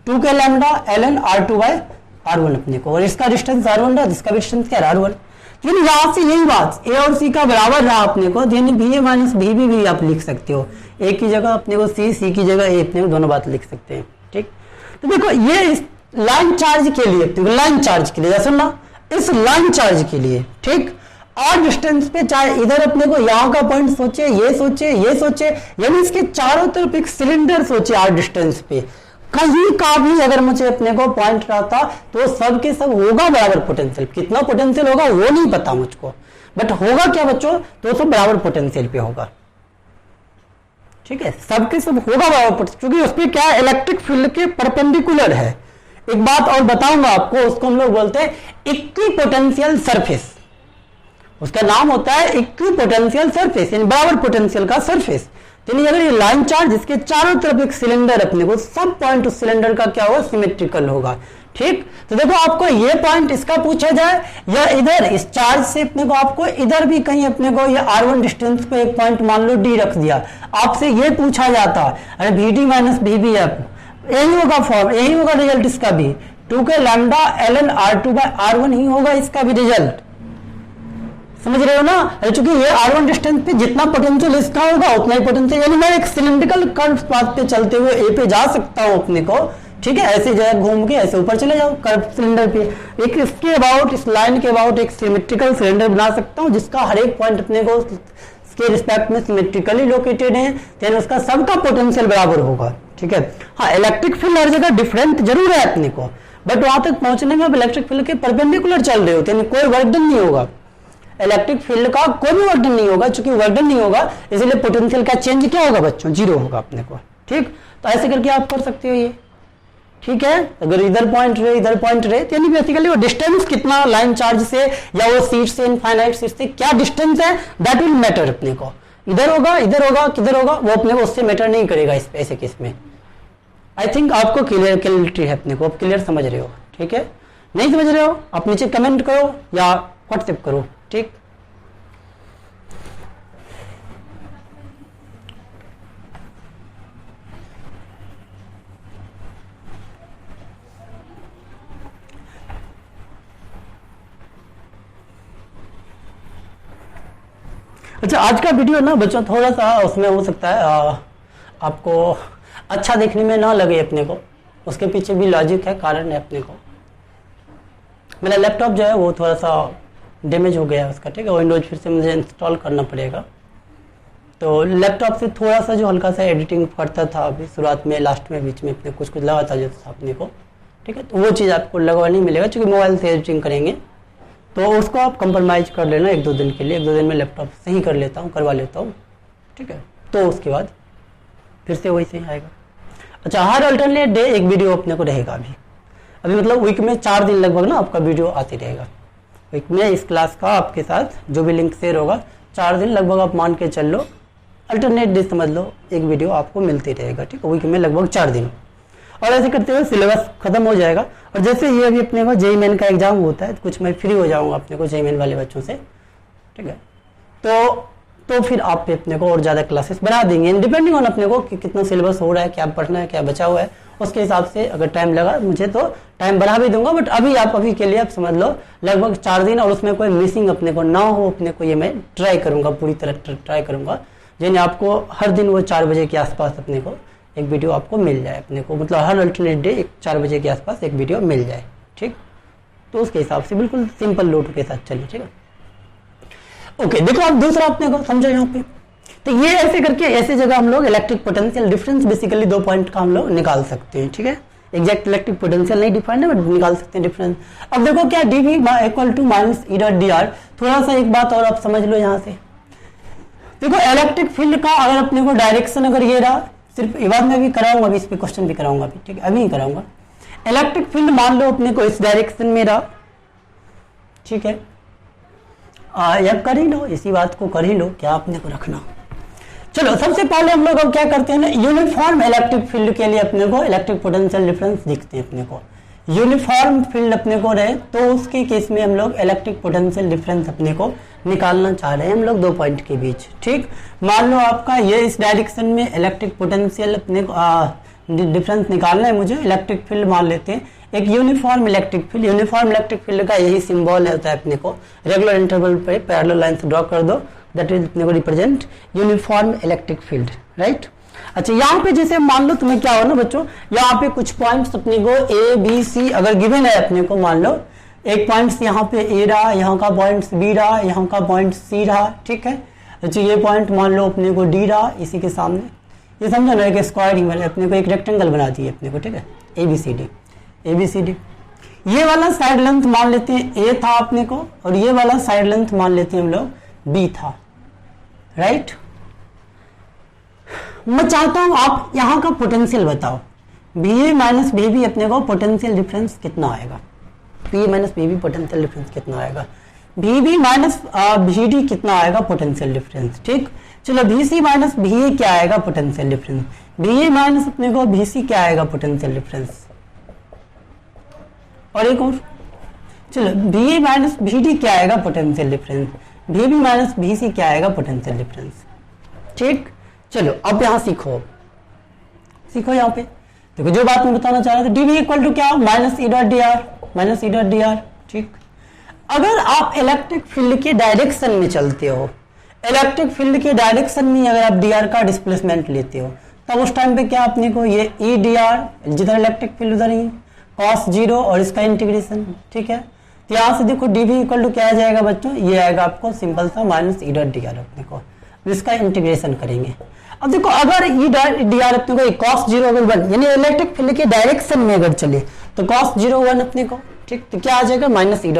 2 के lambda L N R two by R one अपने को, और इसका डिस्टेंस आर वन रहा, इसका भी डिस्टेंस क्या आर वन, यानी यहाँ से यही बात ए और सी का बराबर रहा अपने को, यानी B A minus B B भी आप लिख सकते हो, ए की जगह अपने को सी, सी की जगह ए, अपने को दोनों बात लिख सकते हैं, ठीक। तो देखो ये इस लाइन चार्ज के लिए, लाइन चार्ज के लिए सुनना, इस लाइन चार्ज के लिए, ठीक, आर डिस्टेंस पे, चाहे इधर अपने को यहाँ का पॉइंट सोचे, ये सोचे, ये सोचे, यानी इसके चारों तरफ एक सिलेंडर सोचे आर डिस्टेंस पे, कहीं का भी अगर मुझे अपने को पॉइंट रहता तो सब के सब होगा बराबर पोटेंशियल, कितना पोटेंशियल होगा वो नहीं पता मुझको, बट होगा क्या बच्चों, तो सब बराबर पोटेंशियल पे होगा, ठीक है, सबके सब होगा बराबर पोटेंशियल, क्योंकि उसपे क्या है इलेक्ट्रिक फील्ड के परपेंडिकुलर है। एक बात और बताऊंगा आपको, उसको हम लोग बोलते हैं इक्विपोटेंशियल सरफेस, उसका नाम होता है इक्विपोटेंशियल सरफेस, यानी बराबर पोटेंशियल का सरफेस। तो अगर ये लाइन चार्ज जिसके चारों तरफ एक सिलेंडर अपने को, सब पॉइंट उस सिलेंडर का क्या होगा, सिमेट्रिकल होगा। ठीक, तो देखो आपको ये पॉइंट इसका पूछा जाए या इधर इस चार्ज से अपने को आपको इधर भी कहीं अपने को ये r1 डिस्टेंस पे एक पॉइंट मान लो d रख दिया, आपसे ये पूछा जाता अरे vd माइनस vbf, यही होगा फॉर्म, यही होगा रिजल्ट इसका भी, 2 के lambda ln r2 by r1 ही होगा इसका भी रिजल्ट। समझ रहे हो ना? चूंकि ये r1 डिस्टेंस पे जितना पोटेंशियल इसका होगा उतना ही पोटेंशियल, यानी मैं एक सिलेंड्रिकल कर्व पाथ पे चलते हुए ए पे जा सकता हूं अपने को। ठीक है, ऐसे जगह घूम के ऐसे ऊपर चले जाओ कर्व सिलेंडर पे, एक इसके अबाउट, इस लाइन के अबाउट एक सिमेट्रिकल सिलेंडर बना सकता हूं जिसका हर एक पॉइंट अपने को के रिस्पेक्ट में सिमेट्रिकली लोकेटेड है, तो उसका सबका पोटेंशियल बराबर होगा। ठीक है, हाँ इलेक्ट्रिक फील्ड हर जगह डिफरेंट जरूर है अपने को, बट वहां तक पहुंचने में आप इलेक्ट्रिक फील्ड के परपेंडिकुलर चल रहे होते हैं, कोई वर्क डन नहीं होगा, इलेक्ट्रिक फील्ड का कोई भी वर्क डन नहीं होगा। चूंकि वर्क डन नहीं होगा इसलिए पोटेंशियल का चेंज क्या होगा बच्चों, जीरो होगा अपने को। ठीक, तो ऐसे करके आप कर सकते हो ये। ठीक है, अगर इधर पॉइंट रहे इधर पॉइंट रहे, तो यानी बेसिकली वो डिस्टेंस कितना लाइन चार्ज से या वो सीट से, इनफाइनाइट सीट से क्या डिस्टेंस है, दैट विल मैटर अपने को। इधर होगा किधर होगा, वो अपने को उससे मैटर नहीं करेगा इस ऐसे केस में। आई थिंक आपको क्लियरिटी है अपने को, आप क्लियर समझ रहे हो। ठीक है, नहीं समझ रहे हो आप नीचे कमेंट करो या व्हाट्सएप करो। ठीक, अच्छा आज का वीडियो ना बच्चों थोड़ा सा उसमें हो सकता है आपको अच्छा देखने में ना लगे अपने को, उसके पीछे भी लॉजिक है, कारण है अपने को। मेरा लैपटॉप जो है वो थोड़ा सा डैमेज हो गया है उसका। ठीक है, विंडोज फिर से मुझे इंस्टॉल करना पड़ेगा, तो लैपटॉप से थोड़ा सा जो हल्का सा एडिटिंग करता था अभी शुरुआत में, लास्ट में, बीच में अपने कुछ लगा था जो था अपने को। ठीक है, तो वो चीज़ आपको लगवा नहीं मिलेगा, चूँकि मोबाइल से एडिटिंग करेंगे तो उसको आप कंप्रोमाइज कर लेना 1-2 दिन के लिए। 1-2 दिन में लैपटॉप सही कर लेता हूँ, करवा लेता हूँ। ठीक है, तो उसके बाद फिर से वही सही आएगा। अच्छा, हर अल्टरनेट डे एक वीडियो अपने को रहेगा अभी मतलब वीक में 4 दिन लगभग ना आपका वीडियो आती रहेगा। वीक में इस क्लास का आपके साथ जो भी लिंक शेयर होगा 4 दिन लगभग आप मान के चल लो, अल्टरनेट डे समझ लो, एक वीडियो आपको मिलती रहेगा। ठीक है, वीक में लगभग 4 दिन, और ऐसे करते हुए सिलेबस खत्म हो जाएगा। और जैसे ये अभी अपने को जेईई मेन का एग्जाम होता है, कुछ मैं फ्री हो जाऊंगा अपने को जेईई मेन वाले बच्चों से। ठीक है, तो फिर आप अपने को और ज़्यादा क्लासेस बना देंगे, डिपेंडिंग ऑन अपने को कि कितना सिलेबस हो रहा है, क्या पढ़ना है, क्या बचा हुआ है, उसके हिसाब से अगर टाइम लगा मुझे तो टाइम बढ़ा भी दूंगा। बट अभी के लिए आप समझ लो लगभग 4 दिन, और उसमें कोई मिसिंग अपने को ना हो अपने को, ये मैं ट्राई करूँगा, पूरी तरह ट्राई करूँगा, यानी आपको हर दिन वो 4 बजे के आसपास अपने को एक वीडियो आपको मिल जाए अपने को, मतलब हर अल्टरनेट डे 4 बजे के आसपास एक वीडियो मिल जाए। ठीक, तो उसके हिसाब से बिल्कुल सिंपल लोड के साथ चलिए। ठीक है, ओके, देखो आप दूसरा अपने को समझो यहाँ पे, तो ये ऐसे करके ऐसे जगह हम लोग electric potential difference basically 2 point का हम लोग निकाल सकते हैं। ठीक है, एग्जैक्ट इलेक्ट्रिक पोटेंशियल नहीं डिफाइंड है बट निकाल सकते हैं डिफरेंस। अब देखो क्या dv equal to minus E dot D R, थोड़ा सा एक बात और आप समझ लो यहाँ से। देखो इलेक्ट्रिक फील्ड का अगर अपने को डायरेक्शन अगर ये रहा, सिर्फ ये बात मैं भी कराऊंगा, अभी इस पे क्वेश्चन भी कराऊंगा अभी। ठीक है, अभी ही कराऊंगा। इलेक्ट्रिक फील्ड मान लो अपने को इस डायरेक्शन में रहा। ठीक है, या कर ही लो, इसी बात को कर ही लो, क्या अपने को रखना। चलो सबसे पहले हम लोग अब क्या करते हैं ना, यूनिफॉर्म इलेक्ट्रिक फील्ड के लिए अपने को इलेक्ट्रिक पोटेंशियल डिफरेंस दिखते हैं अपने को। यूनिफॉर्म फील्ड अपने को रहे तो उसके केस में हम लोग इलेक्ट्रिक पोटेंशियल डिफरेंस अपने को निकालना चाह रहे हैं हम लोग 2 पॉइंट के बीच। ठीक, मान लो आपका ये इस डायरेक्शन में इलेक्ट्रिक पोटेंशियल अपने को डिफरेंस निकालना है मुझे, इलेक्ट्रिक फील्ड मान लेते हैं एक uniform electric field. Uniform electric field का यही सिंबल होता है अपने को, रेगुलर इंटरवल पे पैरेलल लाइन से ड्रॉ कर दो, दैट इज अपने को represent uniform electric field, right. अच्छा, यहाँ पे जैसे मान लो तुम्हें क्या हो ना बच्चों, यहाँ पे कुछ पॉइंट्स अपने को ए बी सी अगर गिवन है अपने को, मान लो एक पॉइंट्स यहाँ पे ए रहा, यहाँ का पॉइंट्स बी रहा, यहाँ का पॉइंट सी रहा। ठीक है, अच्छा ये पॉइंट मान लो अपने को डी रहा, इसी के सामने ये समझो ना एक स्क्वायरिंग वाले अपने को एक रेक्टेंगल बना दिए अपने को। ठीक है, ए बी सी डी, ये वाला साइड लेंथ मान लेते हैं ए था अपने को, और ये वाला साइड लेंथ मान लेते हैं हम लोग बी था, राइट। मैं चाहता हूं आप यहां का पोटेंशियल बताओ, बी ए माइनस बी अपने को पोटेंशियल डिफरेंस कितना आएगा, B A minus B potential difference कितना आएगा। B B minus B D कितना आएगा पोटेंशियल डिफरेंस, ठीक। चलो B C minus B A क्या आएगा potential difference, B A minus अपने को बी सी क्या आएगा पोटेंशियल डिफरेंस, और एक और चलो B A minus B D क्या आएगा potential difference, B B minus B C क्या आएगा पोटेंशियल डिफरेंस, ठीक। चलो अब यहां सीखो यहाँ पे देखो जो बात मैं बताना चाह रहा था, डीवी इक्वल टू क्या minus E dot D are, minus E dot D are, ठीक। अगर आप इलेक्ट्रिक फील्ड के डायरेक्शन में चलते हो, इलेक्ट्रिक फील्ड के डायरेक्शन में अगर आप डी आर का डिस्प्लेसमेंट लेते हो, तब उस टाइम पे क्या अपने को ये ई डी आर, जिधर इलेक्ट्रिक फील्ड उधर ही कॉस जीरो और इसका इंटीग्रेशन, ठीक है। तो यहाँ से देखो डी वी इक्वल टू क्या आ जाएगा बच्चों, ये आएगा आपको सिंपल सा minus E dot D R अपने को, इसका इंटीग्रेशन करेंगे। अब देखो अगर ई डी आर अपने को कॉस जीरो अगर वन, यानी इलेक्ट्रिक फील्ड के डायरेक्शन में अगर चले तो कॉस जीरो वन अपने को, ठीक। तो क्या आ जाएगा माइनस ई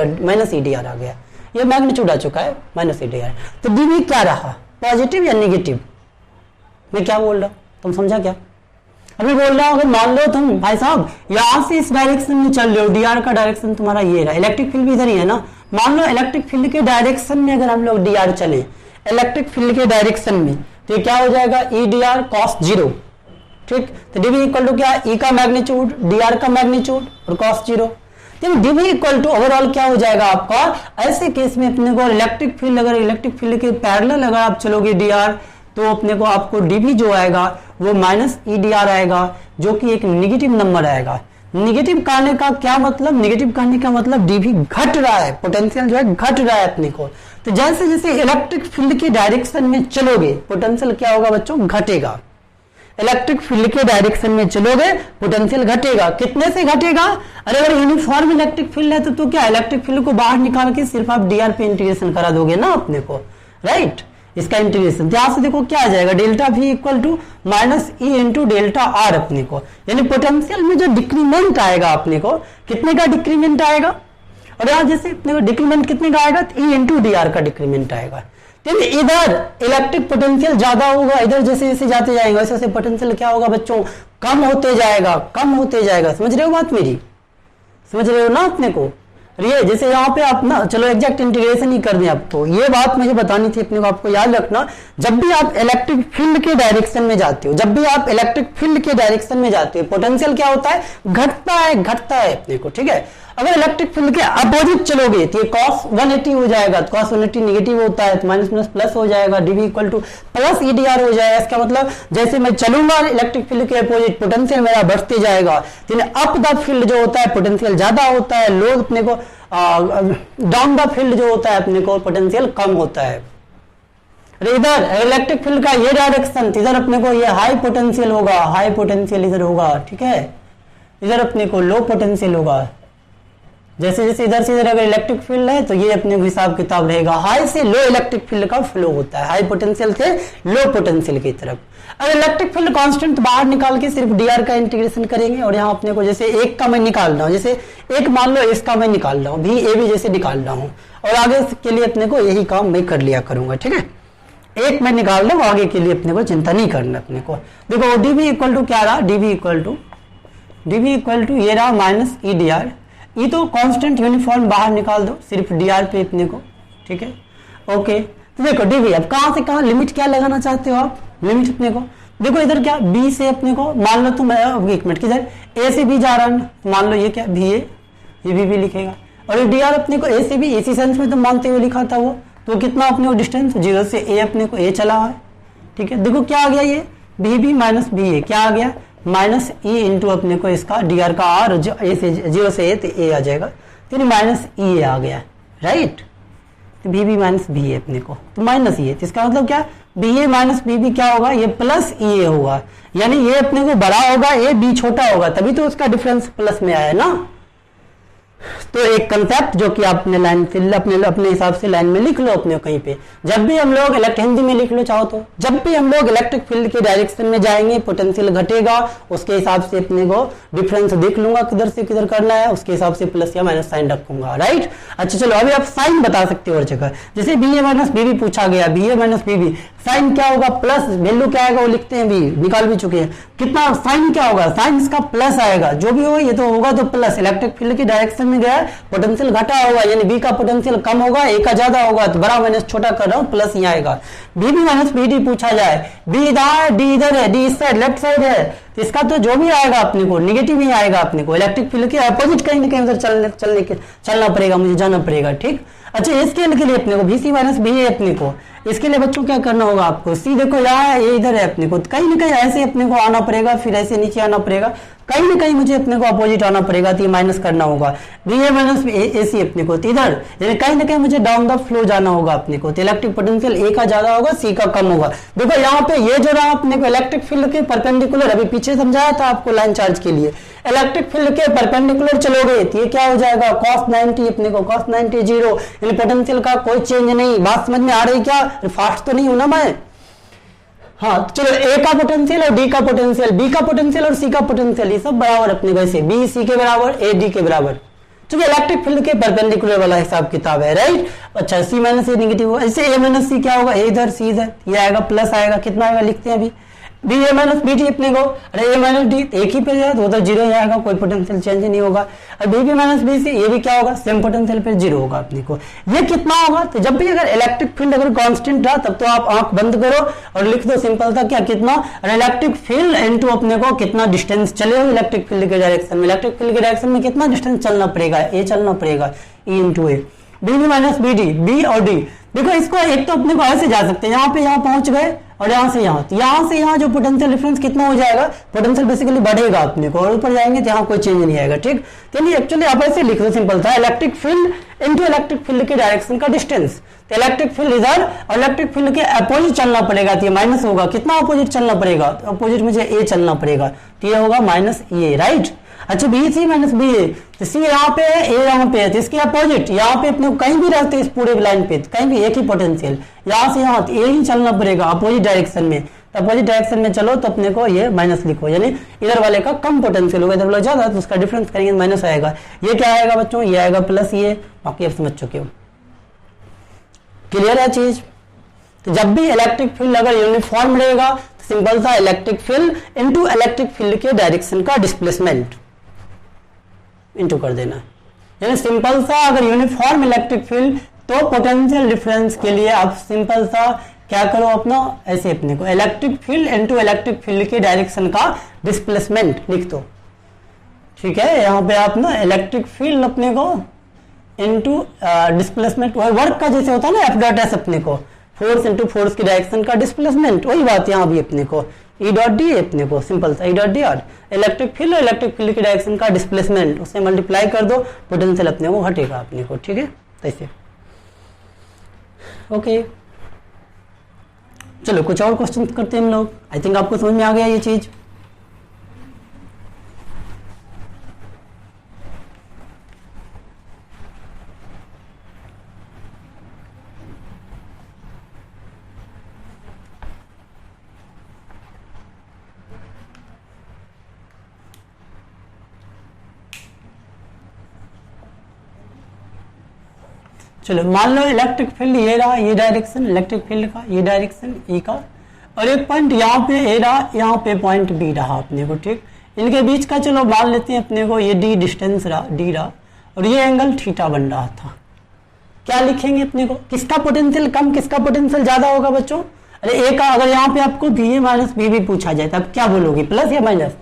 डी आर आ गया, ये मैग्नीट्यूड आ चुका है माइनस ई डी आर। तो डीवी क्या रहा, पॉजिटिव या नेगेटिव, मैं क्या बोल रहा हूँ तुम समझा क्या, अभी बोल रहा हूँ अगर मान लो तुम भाई साहब यहाँ से इस डायरेक्शन में चल रहे हो, डी आर का डायरेक्शन तुम्हारा ये रहा, इलेक्ट्रिक फील्ड भी इधर ही है ना, मान लो इलेक्ट्रिक फील्ड के डायरेक्शन में अगर हम लोग डी आर चले, इलेक्ट्रिक फील्ड के डायरेक्शन में, तो ये क्या हो जाएगा ई डी आर कॉस जीरो, ठीक। तो डीवी इक्वल टू क्या, ई का मैग्नीट्यूड डी आर का मैग्नीट्यूड और कॉस जीरो। तो डीवी इक्वल टू ओवरऑल क्या हो जाएगा आपका, ऐसे केस में अपने को इलेक्ट्रिक फील्ड, अगर इलेक्ट्रिक फील्ड के पैरेलल अगर आप चलोगे डी आर, तो अपने को आपको डीवी जो आएगा वो माइनस ई डी आर आएगा, जो कि एक निगेटिव नंबर आएगा। निगेटिव कहने का क्या मतलब, निगेटिव कहने का मतलब डीवी घट रहा है, पोटेंशियल जो है घट रहा है अपने को। तो जैसे जैसे इलेक्ट्रिक फील्ड के डायरेक्शन में चलोगे पोटेंशियल क्या होगा बच्चों, घटेगा। इलेक्ट्रिक फील्ड के डायरेक्शन में चलोगे पोटेंशियल घटेगा, कितने से घटेगा, अरे अगर यूनिफॉर्म इलेक्ट्रिक फील्ड है तो क्या इलेक्ट्रिक फील्ड को बाहर निकाल के सिर्फ आप डीआर पे इंटीग्रेशन करा दोगे ना अपने को, राइट। इसका इंटीग्रेशन यहां से देखो क्या आ जाएगा, डेल्टा भी equal to minus E into delta R अपने को, यानी पोटेंशियल में जो डिक्रीमेंट आएगा अपने को, कितने का डिक्रीमेंट आएगा, और यहाँ जैसे अपने को डिक्रीमेंट कितने का आएगा, ई इंटू डी आर का डिक्रीमेंट आएगा। तो इधर इलेक्ट्रिक पोटेंशियल ज्यादा होगा, इधर जैसे जैसे जाते जाएंगे वैसे वैसे पोटेंशियल क्या होगा बच्चों, कम होते जाएगा, कम होते जाएगा। समझ रहे हो बात मेरी, समझ रहे हो ना अपने को। ये जैसे यहाँ पे आप ना चलो एग्जैक्ट इंटीग्रेशन ही कर दें आपको, ये बात मुझे बतानी थी अपने को, आपको याद रखना जब भी आप इलेक्ट्रिक फील्ड के डायरेक्शन में जाते हो, जब भी आप इलेक्ट्रिक फील्ड के डायरेक्शन में जाते हो पोटेंशियल क्या होता है, घटता है अपने को, ठीक है। अगर इलेक्ट्रिक फील्ड के अपोजिट चलोगे तो ये cos 180 हो जाएगा, तो cos 180 नेगेटिव होता है तो माइनस माइनस प्लस हो जाएगा, DV equal to plus E D R हो जाएगा। इसका मतलब जैसे मैं चलूंगा इलेक्ट्रिक फील्ड के अपोजिट पोटेंशियल मेरा बढ़ते जाएगा, अप द फील्ड जो होता है पोटेंशियल ज्यादा होता है, लो अपने को डाउन द फील्ड जो होता है अपने को पोटेंशियल कम होता है। इधर इलेक्ट्रिक फील्ड का ये डायरेक्शन, इधर अपने को ये हाई पोटेंशियल होगा, हाई पोटेंशियल इधर होगा, ठीक है। इधर अपने को लो पोटेंशियल होगा, जैसे जैसे इधर से इधर अगर इलेक्ट्रिक फील्ड है तो ये अपने को हिसाब किताब रहेगा, हाई से लो इलेक्ट्रिक फील्ड का फ्लो होता है, हाई पोटेंशियल से लो पोटेंशियल की तरफ। अगर इलेक्ट्रिक फील्ड कांस्टेंट बाहर निकाल के सिर्फ डीआर का इंटीग्रेशन करेंगे, और यहाँ अपने को जैसे एक का मैं निकाल रहा हूँ, जैसे एक मान लो इसका मैं निकाल रहा हूँ, भी ए भी जैसे निकाल रहा हूँ, और आगे के लिए अपने को यही काम मैं कर लिया करूंगा, ठीक है। एक मैं निकाल रहा हूँ, आगे के लिए अपने को चिंता नहीं करना अपने को। देखो डीवी इक्वल टू क्या रहा, डीवी इक्वल टू ये रहा माइनस ई डी आर, ये तो कांस्टेंट यूनिफॉर्म बाहर निकाल दो सिर्फ डीआर पे अपने को, ठीक है। ओके तो देखो डीवी, अब कहां से कहां लिमिट क्या लगाना चाहते हो आप, लिमिट अपने को देखो इधर क्या बी से अपने को मान लो तुम एक मिनट किधर ए से बी जा रहा है, मान लो ये क्या भी ए, ये भी लिखेगा, और ये डीआर अपने को ए से बी इसी सेंस में तुम मानते हुए लिखा था वो, तो कितना अपने को डिस्टेंस जीरो से ए अपने को ए चला है, ठीक है। देखो क्या आ गया, ये B B minus B A क्या आ गया, माइनस ई इंटू अपने को इसका डीआर का आर, जो ए से जीरो से ए तो ए आ जाएगा, तो माइनस ई ए आ गया, राइट। तो बी बी माइनस बी ए अपने को तो माइनस ई ए, तो इसका मतलब क्या, B A minus B B क्या होगा, ये प्लस ई ए होगा, यानी ये अपने को बड़ा होगा, ए बी छोटा होगा, तभी तो उसका डिफरेंस प्लस में आया ना। तो एक कंसेप्ट जो कि आपने लाइन अपने हिसाब से लाइन में लिख लो अपने कहीं पे, जब भी हम लोग हिंदी में लिख लो चाहो तो, जब भी हम लोग इलेक्ट्रिक फील्ड के डायरेक्शन में जाएंगे पोटेंशियल घटेगा, उसके हिसाब से अपने को डिफरेंस देख लूंगा किधर से किधर करना है, उसके हिसाब से प्लस या माइनस साइन रखूंगा, राइट। अच्छा चलो अभी आप साइन बता सकते हो हर जगह, जैसे B A minus B B पूछा गया, B A minus B B sign क्या होगा प्लस, वैल्यू क्या आएगा वो लिखते हैं, भी निकाल भी चुके हैं। कितना साइन क्या होगा, साइन इसका प्लस आएगा, जो भी हो ये तो होगा तो प्लस। इलेक्ट्रिक फील्ड की डायरेक्शन में गया पोटेंशियल घटा होगा, यानी बी का पोटेंशियल कम होगा, ए का ज्यादा होगा, तो बड़ा माइनस छोटा कर रहा हूं, प्लस यहाँ आएगा। B B minus B D पूछा जाए, बी इधर डी इधर है, डी इस साइड लेफ्ट साइड है, तो इसका तो जो भी आएगा अपने को निगेटिव ही आएगा अपने को। इलेक्ट्रिक फील्ड के अपोजिट कहीं ना कहीं उधर चलना पड़ेगा, मुझे जाना पड़ेगा, ठीक। अच्छा स्केल के लिए अपने को BC माइनस बी है अपने को, इसके लिए बच्चों क्या करना होगा आपको, सी देखो यहाँ ये इधर है अपने को, कहीं ना कहीं ऐसे अपने को आना पड़ेगा, फिर ऐसे नीचे आना पड़ेगा, कहीं ना कहीं मुझे अपने को अपोजिट आना पड़ेगा, तो ये माइनस करना होगा। बी ए माइनस ए सी अपने को इधर, यानी कहीं ना कहीं मुझे डाउन द फ्लो जाना होगा अपने को, तो इलेक्ट्रिक पोटेंशियल ए का ज्यादा होगा, सी का कम होगा। देखो यहाँ पे ये जो रहा अपने को इलेक्ट्रिक फील्ड के परपेंडिकुलर, अभी पीछे समझाया था आपको लाइन चार्ज के लिए, इलेक्ट्रिक फील्ड के परपेंडिकुलर चलोगे तो ये क्या हो जाएगा cos 90 अपने को, cos 90 0, यानी पोटेंशियल का कोई चेंज नहीं। बात समझ में आ रही क्या, फास्ट तो नहीं हूं ना मैं। हाँ चलो ए का पोटेंशियल और डी का पोटेंशियल, बी का पोटेंशियल और सी का पोटेंशियल, ये सब बराबर अपने वैसे बी सी के बराबर, ए डी के बराबर, क्योंकि इलेक्ट्रिक फील्ड के परपेंडिकुलर वाला हिसाब किताब है, राइट। अच्छा सी माइनस ए निगेटिव होगा, ऐसे ए माइनस सी क्या होगा, ए इधर सी इधर, ये आएगा प्लस आएगा, कितना आएगा लिखते हैं अभी, B A minus B D अपने को, अरे ए माइनस डी एक ही पे जाए तो उधर जीरो ही आएगा, कोई पोटेंशियल चेंज नहीं होगा। और B B minus B C, ये भी क्या होगा सेम पोटेंशियल पे जीरो होगा अपने को। ये कितना होगा, तो जब भी अगर इलेक्ट्रिक फील्ड अगर कांस्टेंट रहा तब तो आप आंख बंद करो और लिख दो सिंपल था क्या, कितना, और इलेक्ट्रिक फील्ड इनटू अपने को कितना डिस्टेंस चले हो इलेक्ट्रिक फील्ड के डायरेक्शन में, इलेक्ट्रिक फील्ड के डायरेक्शन में कितना डिस्टेंस चलना पड़ेगा, ए चलना पड़ेगा, E into A. B B minus B D, B और डी, देखो इसको एक तो अपने को ऐसे जा सकते हैं, यहाँ पे यहाँ पहुंच गए और यहाँ से यहाँ जो पोटेंशियल डिफरेंस कितना हो जाएगा, पोटेंशियल बेसिकली बढ़ेगा अपने को, और ऊपर जाएंगे तो यहाँ कोई चेंज नहीं आएगा, ठीक। चलिए एक्चुअली आप ऐसे लिख दो सिंपल था, electric field into electric field के डायरेक्शन का डिस्टेंस, तो इलेक्ट्रिक फील्ड इधर और इलेक्ट्रिक फील्ड के अपोजिट चलना पड़ेगा, तो ये माइनस होगा, कितना अपोजिट चलना पड़ेगा, अपोजिट मुझे ए चलना पड़ेगा, तो ये होगा माइनस ए, राइट। अच्छा बी सी माइनस बी ए, तो सी यहाँ पे है, ए यहाँ पे है, तो इसके अपोजिट यहाँ पे अपने कहीं भी रहते इस पूरे लाइन पे, कहीं भी एक ही पोटेंशियल, यहाँ से यहाँ ए ही चलना पड़ेगा अपोजिट डायरेक्शन में, तो अपोजिट डायरेक्शन में चलो तो अपने को ये माइनस लिखो, यानी इधर वाले का कम पोटेंशियल होगा, इधर वाला ज्यादा, तो उसका डिफरेंस करेंगे माइनस आएगा। ये क्या आएगा बच्चों, ये आएगा प्लस, ये बाकी आप समझ चुके हो, क्लियर है चीज। तो जब भी इलेक्ट्रिक फील्ड अगर यूनिफॉर्म रहेगा तो सिंपल सा electric field into electric field के डायरेक्शन का डिस्प्लेसमेंट इनटू कर देना, यानी सिंपल सा अगर यूनिफॉर्म इलेक्ट्रिक फील्ड तो पोटेंशियल डिफरेंस के लिए आप सिंपल सा क्या करो अपना, ऐसे अपने को electric field into electric field के डायरेक्शन का डिस्प्लेसमेंट लिख दो, ठीक है। यहाँ पे आप ना इलेक्ट्रिक फील्ड अपने को इनटू डिस्प्लेसमेंट, वर्क का जैसे होता है ना एफ डॉट एस, अपने को फोर्स इनटू फोर्स की डायरेक्शन का डिस्प्लेसमेंट, वही बात यहाँ भी अपने को ई डॉट डी अपने को सिंपल सा ई डॉट डी और इलेक्ट्रिक फील्ड और इलेक्ट्रिक फील्ड की डायरेक्शन का डिस्प्लेसमेंट, उससे मल्टीप्लाई कर दो, पोटेंशियल अपने को हटेगा अपने को, ठीक है ऐसे। ओके चलो कुछ और क्वेश्चन करते हैं हम लोग, आई थिंक आपको समझ में आ गया ये चीज। चलो मान लो इलेक्ट्रिक फील्ड ये रहा, ये डायरेक्शन इलेक्ट्रिक फील्ड का, ये डायरेक्शन ई का, और एक पॉइंट यहाँ पे ए रहा, यहाँ पे पॉइंट बी रहा अपने को, ठीक। इनके बीच का चलो मान लेते हैं अपने को ये डी डिस्टेंस रहा, डी रहा, और ये एंगल थीटा बन रहा था। क्या लिखेंगे अपने को, किसका पोटेंशियल कम किसका पोटेंशियल ज्यादा होगा बच्चों, अरे ए का अगर यहाँ पे आपको बी ए माइनस बी भी पूछा जाए तब क्या बोलोगे, प्लस या माइनस,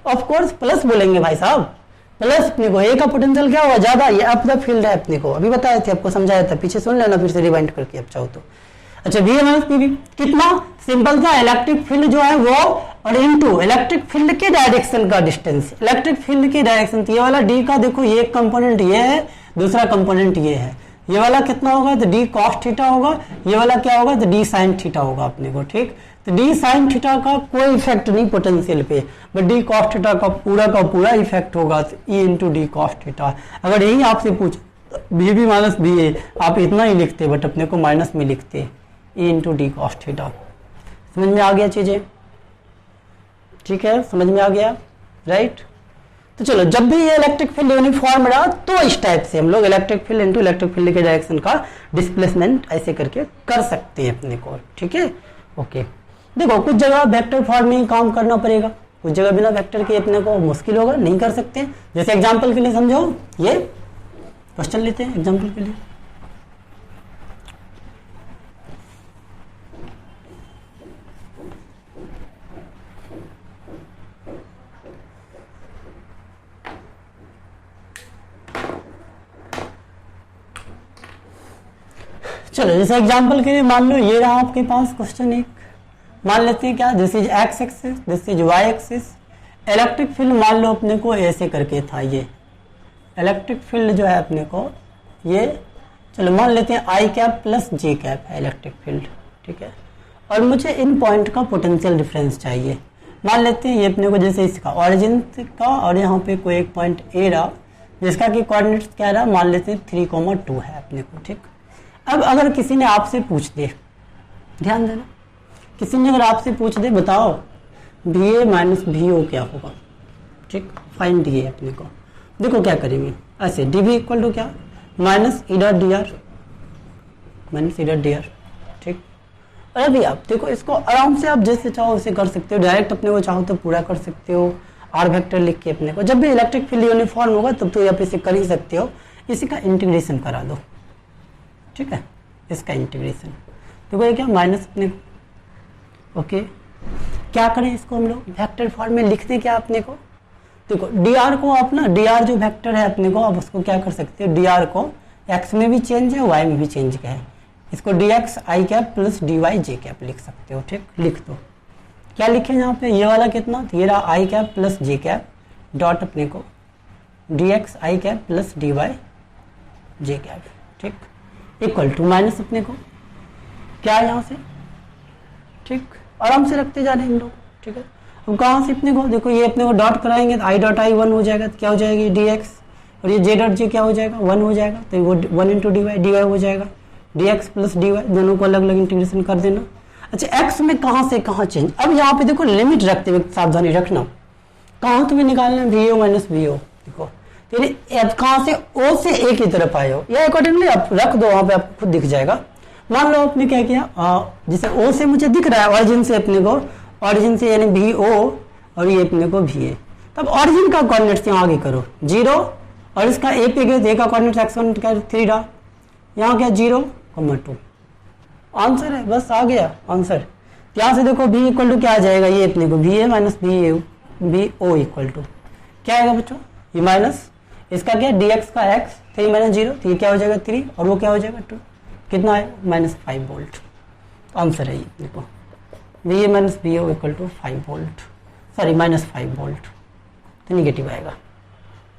ऑफकोर्स प्लस बोलेंगे भाई साहब, प्लस अपने को ए का पोटेंशियल क्या होगा ज्यादा, ये अप द फील्ड है अपने को, अभी बताए थे आपको समझाया था, पीछे सुन लेना फिर से रिवाइंड करके अब चाहो तो। अच्छा बी ए माइनस बी कितना, सिंपल सा इलेक्ट्रिक फील्ड जो है वो और इनटू इलेक्ट्रिक फील्ड के डायरेक्शन का डिस्टेंस, इलेक्ट्रिक फील्ड की डायरेक्शन, ये वाला डी का देखो ये एक कंपोनेंट ये है, दूसरा कंपोनेंट ये है, ये वाला कितना होगा तो डी कॉस थीटा होगा, ये वाला क्या होगा तो डी साइन थीटा होगा अपने को, ठीक। तो डी साइन थीटा का कोई इफेक्ट नहीं पोटेंशियल पे, बट डी कॉस थीटा का पूरा इफेक्ट होगा, तो E into D cos theta. अगर यही आपसे पूछ बी बी माइनस बी ए, आप इतना ही लिखते बट अपने को माइनस में लिखते, E into D cos theta. समझ में आ गया चीजें, ठीक है समझ में आ गया, राइट। तो चलो जब भी ये इलेक्ट्रिक फील्ड यूनिफॉर्म रहा तो इस टाइप से हम लोग electric field into electric field के डायरेक्शन का डिस्प्लेसमेंट ऐसे करके कर सकते हैं अपने को, ठीक है। ओके देखो कुछ जगह वेक्टर फॉर्म में काम करना पड़ेगा, कुछ जगह बिना वेक्टर के अपने को मुश्किल होगा, नहीं कर सकते। जैसे एग्जांपल के लिए समझो, ये क्वेश्चन लेते हैं एग्जांपल के लिए। चलो जैसे एग्जांपल के लिए मान लो ये रहा आपके पास क्वेश्चन एक, मान लेते हैं क्या, this is X axis, this is Y axis. Electric field मान लो अपने को ऐसे करके था, ये इलेक्ट्रिक फील्ड जो है अपने को ये, चलो मान लेते हैं आई कैप प्लस जे कैप है इलेक्ट्रिक फील्ड, ठीक है। और मुझे इन पॉइंट का पोटेंशियल डिफरेंस चाहिए। मान लेते हैं ये अपने को जैसे इसका ऑरिजिन का, और यहाँ पे कोई एक पॉइंट ए रहा जिसका कि कोऑर्डिनेट्स क्या रहा, मान लेते हैं 3,2 है अपने को, ठीक। अब अगर किसी ने आपसे पूछ दे, ध्यान देना, किसी ने अगर आपसे पूछ दे बताओ बी ए माइनस बी ओ क्या होगा, ठीक, फाइंड डी ए अपने को। देखो क्या करेंगे, ऐसे डी बी इक्वल टू क्या, minus E dot D are, minus E dot D are, ठीक। और अभी आप देखो इसको आराम से आप जैसे चाहो उसे कर सकते हो, डायरेक्ट अपने को चाहो तो पूरा कर सकते हो आर वेक्टर लिख के अपने को। जब भी इलेक्ट्रिक फील्ड यूनिफॉर्म होगा तब तो आप इसे कर ही सकते हो, इसी का इंटीग्रेशन करा दो, ठीक है, इसका इंटीग्रेशन। देखो ये क्या माइनस अपने को, ओके क्या करें इसको हम लोग वेक्टर फॉर्म में लिखते क्या अपने को। देखो डी आर को आप ना, डी आर जो वेक्टर है अपने को, आप उसको क्या कर सकते हो, डी आर को एक्स में भी चेंज है वाई में भी चेंज है, इसको डी एक्स आई कैप प्लस डी वाई जे कैप लिख सकते हो, ठीक। लिख दो, क्या लिखे यहाँ पे, ये वाला कितना, ये रहा आई कैप प्लस जे कैप डॉट अपने को डी एक्स आई कैप प्लस डी वाई जे कैप, ठीक, इक्वल टू माइनस अपने को क्या है यहाँ से, ठीक, आराम से रखते जा रहे हैं हम लोग, ठीक है। अब कहाँ से अपने को, देखो ये अपने को डॉट कराएंगे तो आई डॉट आई 1 हो जाएगा, तो क्या हो जाएगी डी एक्स, और ये जे डॉट जे क्या हो जाएगा 1 हो जाएगा, तो वो 1 इंटू डी वाई हो जाएगा, D X plus D Y, दोनों को अलग अलग इंटीग्रेशन कर देना। अच्छा एक्स में कहाँ से कहाँ चेंज, अब यहाँ पे देखो लिमिट रखते हुए सावधानी रखना, कहाँ तुम्हें निकालना है V O minus V O, देखो तेरे कहाँ से ओ से ए की तरफ आए हो, या अकॉर्डिंगली आप रख दो वहां पे, आपको खुद दिख जाएगा। मान लो आपने क्या किया, जैसे ओ से मुझे दिख रहा है ऑरिजिन से अपने को, ऑरिजिन से यानी भी ओ और ये अपने को भी ए, तब ऑरिजिन का कोऑर्डिनेट्स यहाँ आगे करो 0, और इसका ए पे गए तो ए का कोऑर्डिनेट x1 क्या 3 रहा, यहाँ क्या 0,2 आंसर है, बस आ गया आंसर। यहाँ से देखो b इक्वल टू क्या आ जाएगा, ये अपने को B A minus B O equal to क्या आएगा बच्चों, ये माइनस इसका क्या डी एक्स का x 3 माइनस 0, तो ये क्या हो जाएगा 3 और वो क्या हो जाएगा 2, कितना है माइनस 5 वोल्ट, आंसर है ये देखो V A minus B O equal to 5 volt, sorry minus 5 volt, तो निगेटिव आएगा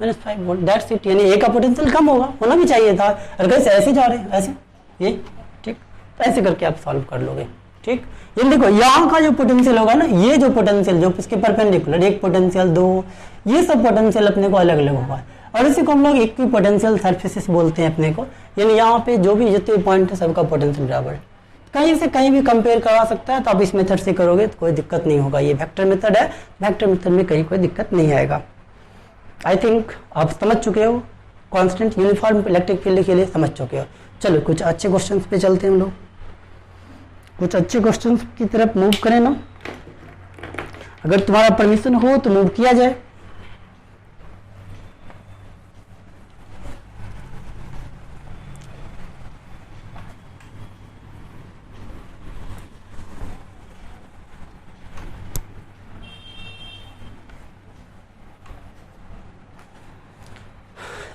माइनस 5 वोल्ट, दैट्स इट। यानी ए का पोटेंशियल कम होगा, होना भी चाहिए था, और कैसे ऐसे जा रहे हैं ऐसे ये, ठीक, तो ऐसे करके आप सॉल्व कर लोगे, ठीक। ये देखो यहाँ का जो पोटेंशियल होगा ना, ये जो पोटेंशियल जो इसके परपेंडिकुलर, एक पोटेंशियल 2, ये सब पोटेंशियल अपने को अलग अलग होगा, और इसी को हम लोग इक्वी पोटेंशियल सरफेसेस बोलते हैं अपने को। यानी यहाँ पे जो भी जितने पॉइंट है सबका पोटेंशियल बराबर, कहीं से कहीं भी कंपेयर करा सकता है, तो आप इस मेथड से करोगे तो कोई दिक्कत नहीं होगा। ये वेक्टर मेथड है, वेक्टर मेथड में कहीं कोई दिक्कत नहीं आएगा। आई थिंक आप समझ चुके हो, कांस्टेंट यूनिफॉर्म इलेक्ट्रिक फील्ड के लिए समझ चुके हो। चलो कुछ अच्छे क्वेश्चन पे चलते हैं हम लोग, कुछ अच्छे क्वेश्चन की तरफ मूव करें ना, अगर तुम्हारा परमिशन हो तो मूव किया जाए।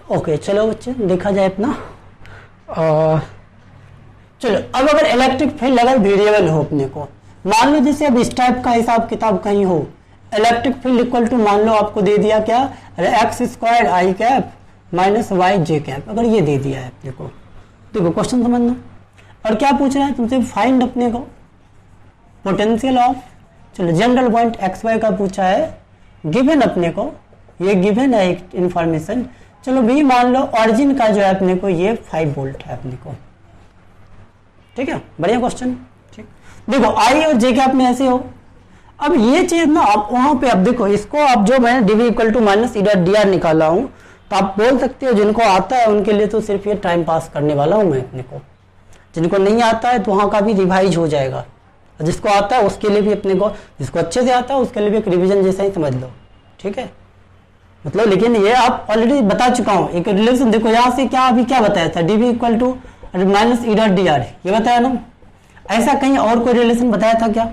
ओके चलो बच्चे देखा जाए अपना, चलो अब अगर इलेक्ट्रिक फील्ड अगर वेरिएबल हो अपने को, मान लो जैसे अब इस टाइप का हिसाब किताब कहीं हो, इलेक्ट्रिक फील्ड इक्वल टू मान लो आपको दे दिया क्या, एक्स स्क्वायर आई कैप माइनस वाई जे कैप, अगर ये दे दिया है अपने को, देखो क्वेश्चन समझना, और क्या पूछ रहा है तुमसे, फाइंड अपने को पोटेंशियल ऑफ, चलो जनरल पॉइंट एक्स वाई का पूछा है, गिवन अपने को, ये गिवन है एक इंफॉर्मेशन। चलो भी मान लो ऑरिजिन का जो है अपने को ये 5 वोल्ट है अपने को, ठीक है, बढ़िया क्वेश्चन, ठीक। देखो आई और जे कैप में ऐसे हो, अब ये चीज ना आप वहां पे, अब देखो इसको आप जो मैंने DV equal to minus E dot D R निकाला हूं, तो आप बोल सकते हो जिनको आता है उनके लिए तो सिर्फ ये टाइम पास करने वाला हूं मैं अपने को, जिनको नहीं आता है तो वहां का भी रिवाइज हो जाएगा, और जिसको आता है उसके लिए भी अपने को, जिसको अच्छे से आता है उसके लिए भी एक रिवीजन जैसा ही समझ लो, ठीक है। मतलब लेकिन ये आप ऑलरेडी बता चुका हूँ। एक रिलेशन देखो यहाँ से क्या अभी क्या बताया था, D B equal to minus E dot D R, ये बताया ना। ऐसा कहीं और कोई रिलेशन बताया था क्या?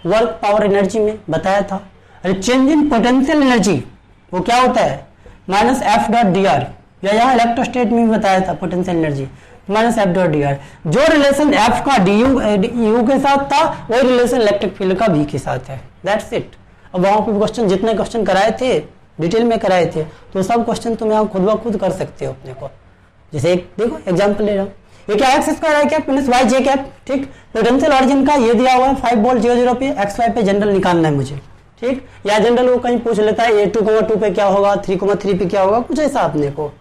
वर्क पावर एनर्जी में बताया था। अरे चेंज इन पोटेंशियल एनर्जी वो क्या होता है, minus F dot D are, या यहाँ इलेक्ट्रोस्टेट में भी बताया था potential energy minus F dot D are. जो रिलेशन एफ का डी यू के साथ था वही रिलेशन इलेक्ट्रिक फील्ड का बी के साथ है, दैट्स इट। अब वहां पे क्वेश्चन जितने क्वेश्चन कराए थे डिटेल में कराए थे, तो सब क्वेश्चन तुम यहाँ खुद ब खुद कर सकते हो अपने को। जैसे एक देखो एग्जाम्पल ले रहा हूँ, ये क्या एक्स स्क्वायर आई कैप माइनस वाई जे कैप, ठीक। पोटेंशियल ऑरिजिन का ये दिया हुआ है 5 वोल्ट 0 पे, एक्स वाई पे जनरल निकालना है मुझे, ठीक। या जनरल वो कहीं पूछ लेता है ये 2,2 पे क्या होगा, 3,3 पे क्या होगा, कुछ ऐसा अपने को,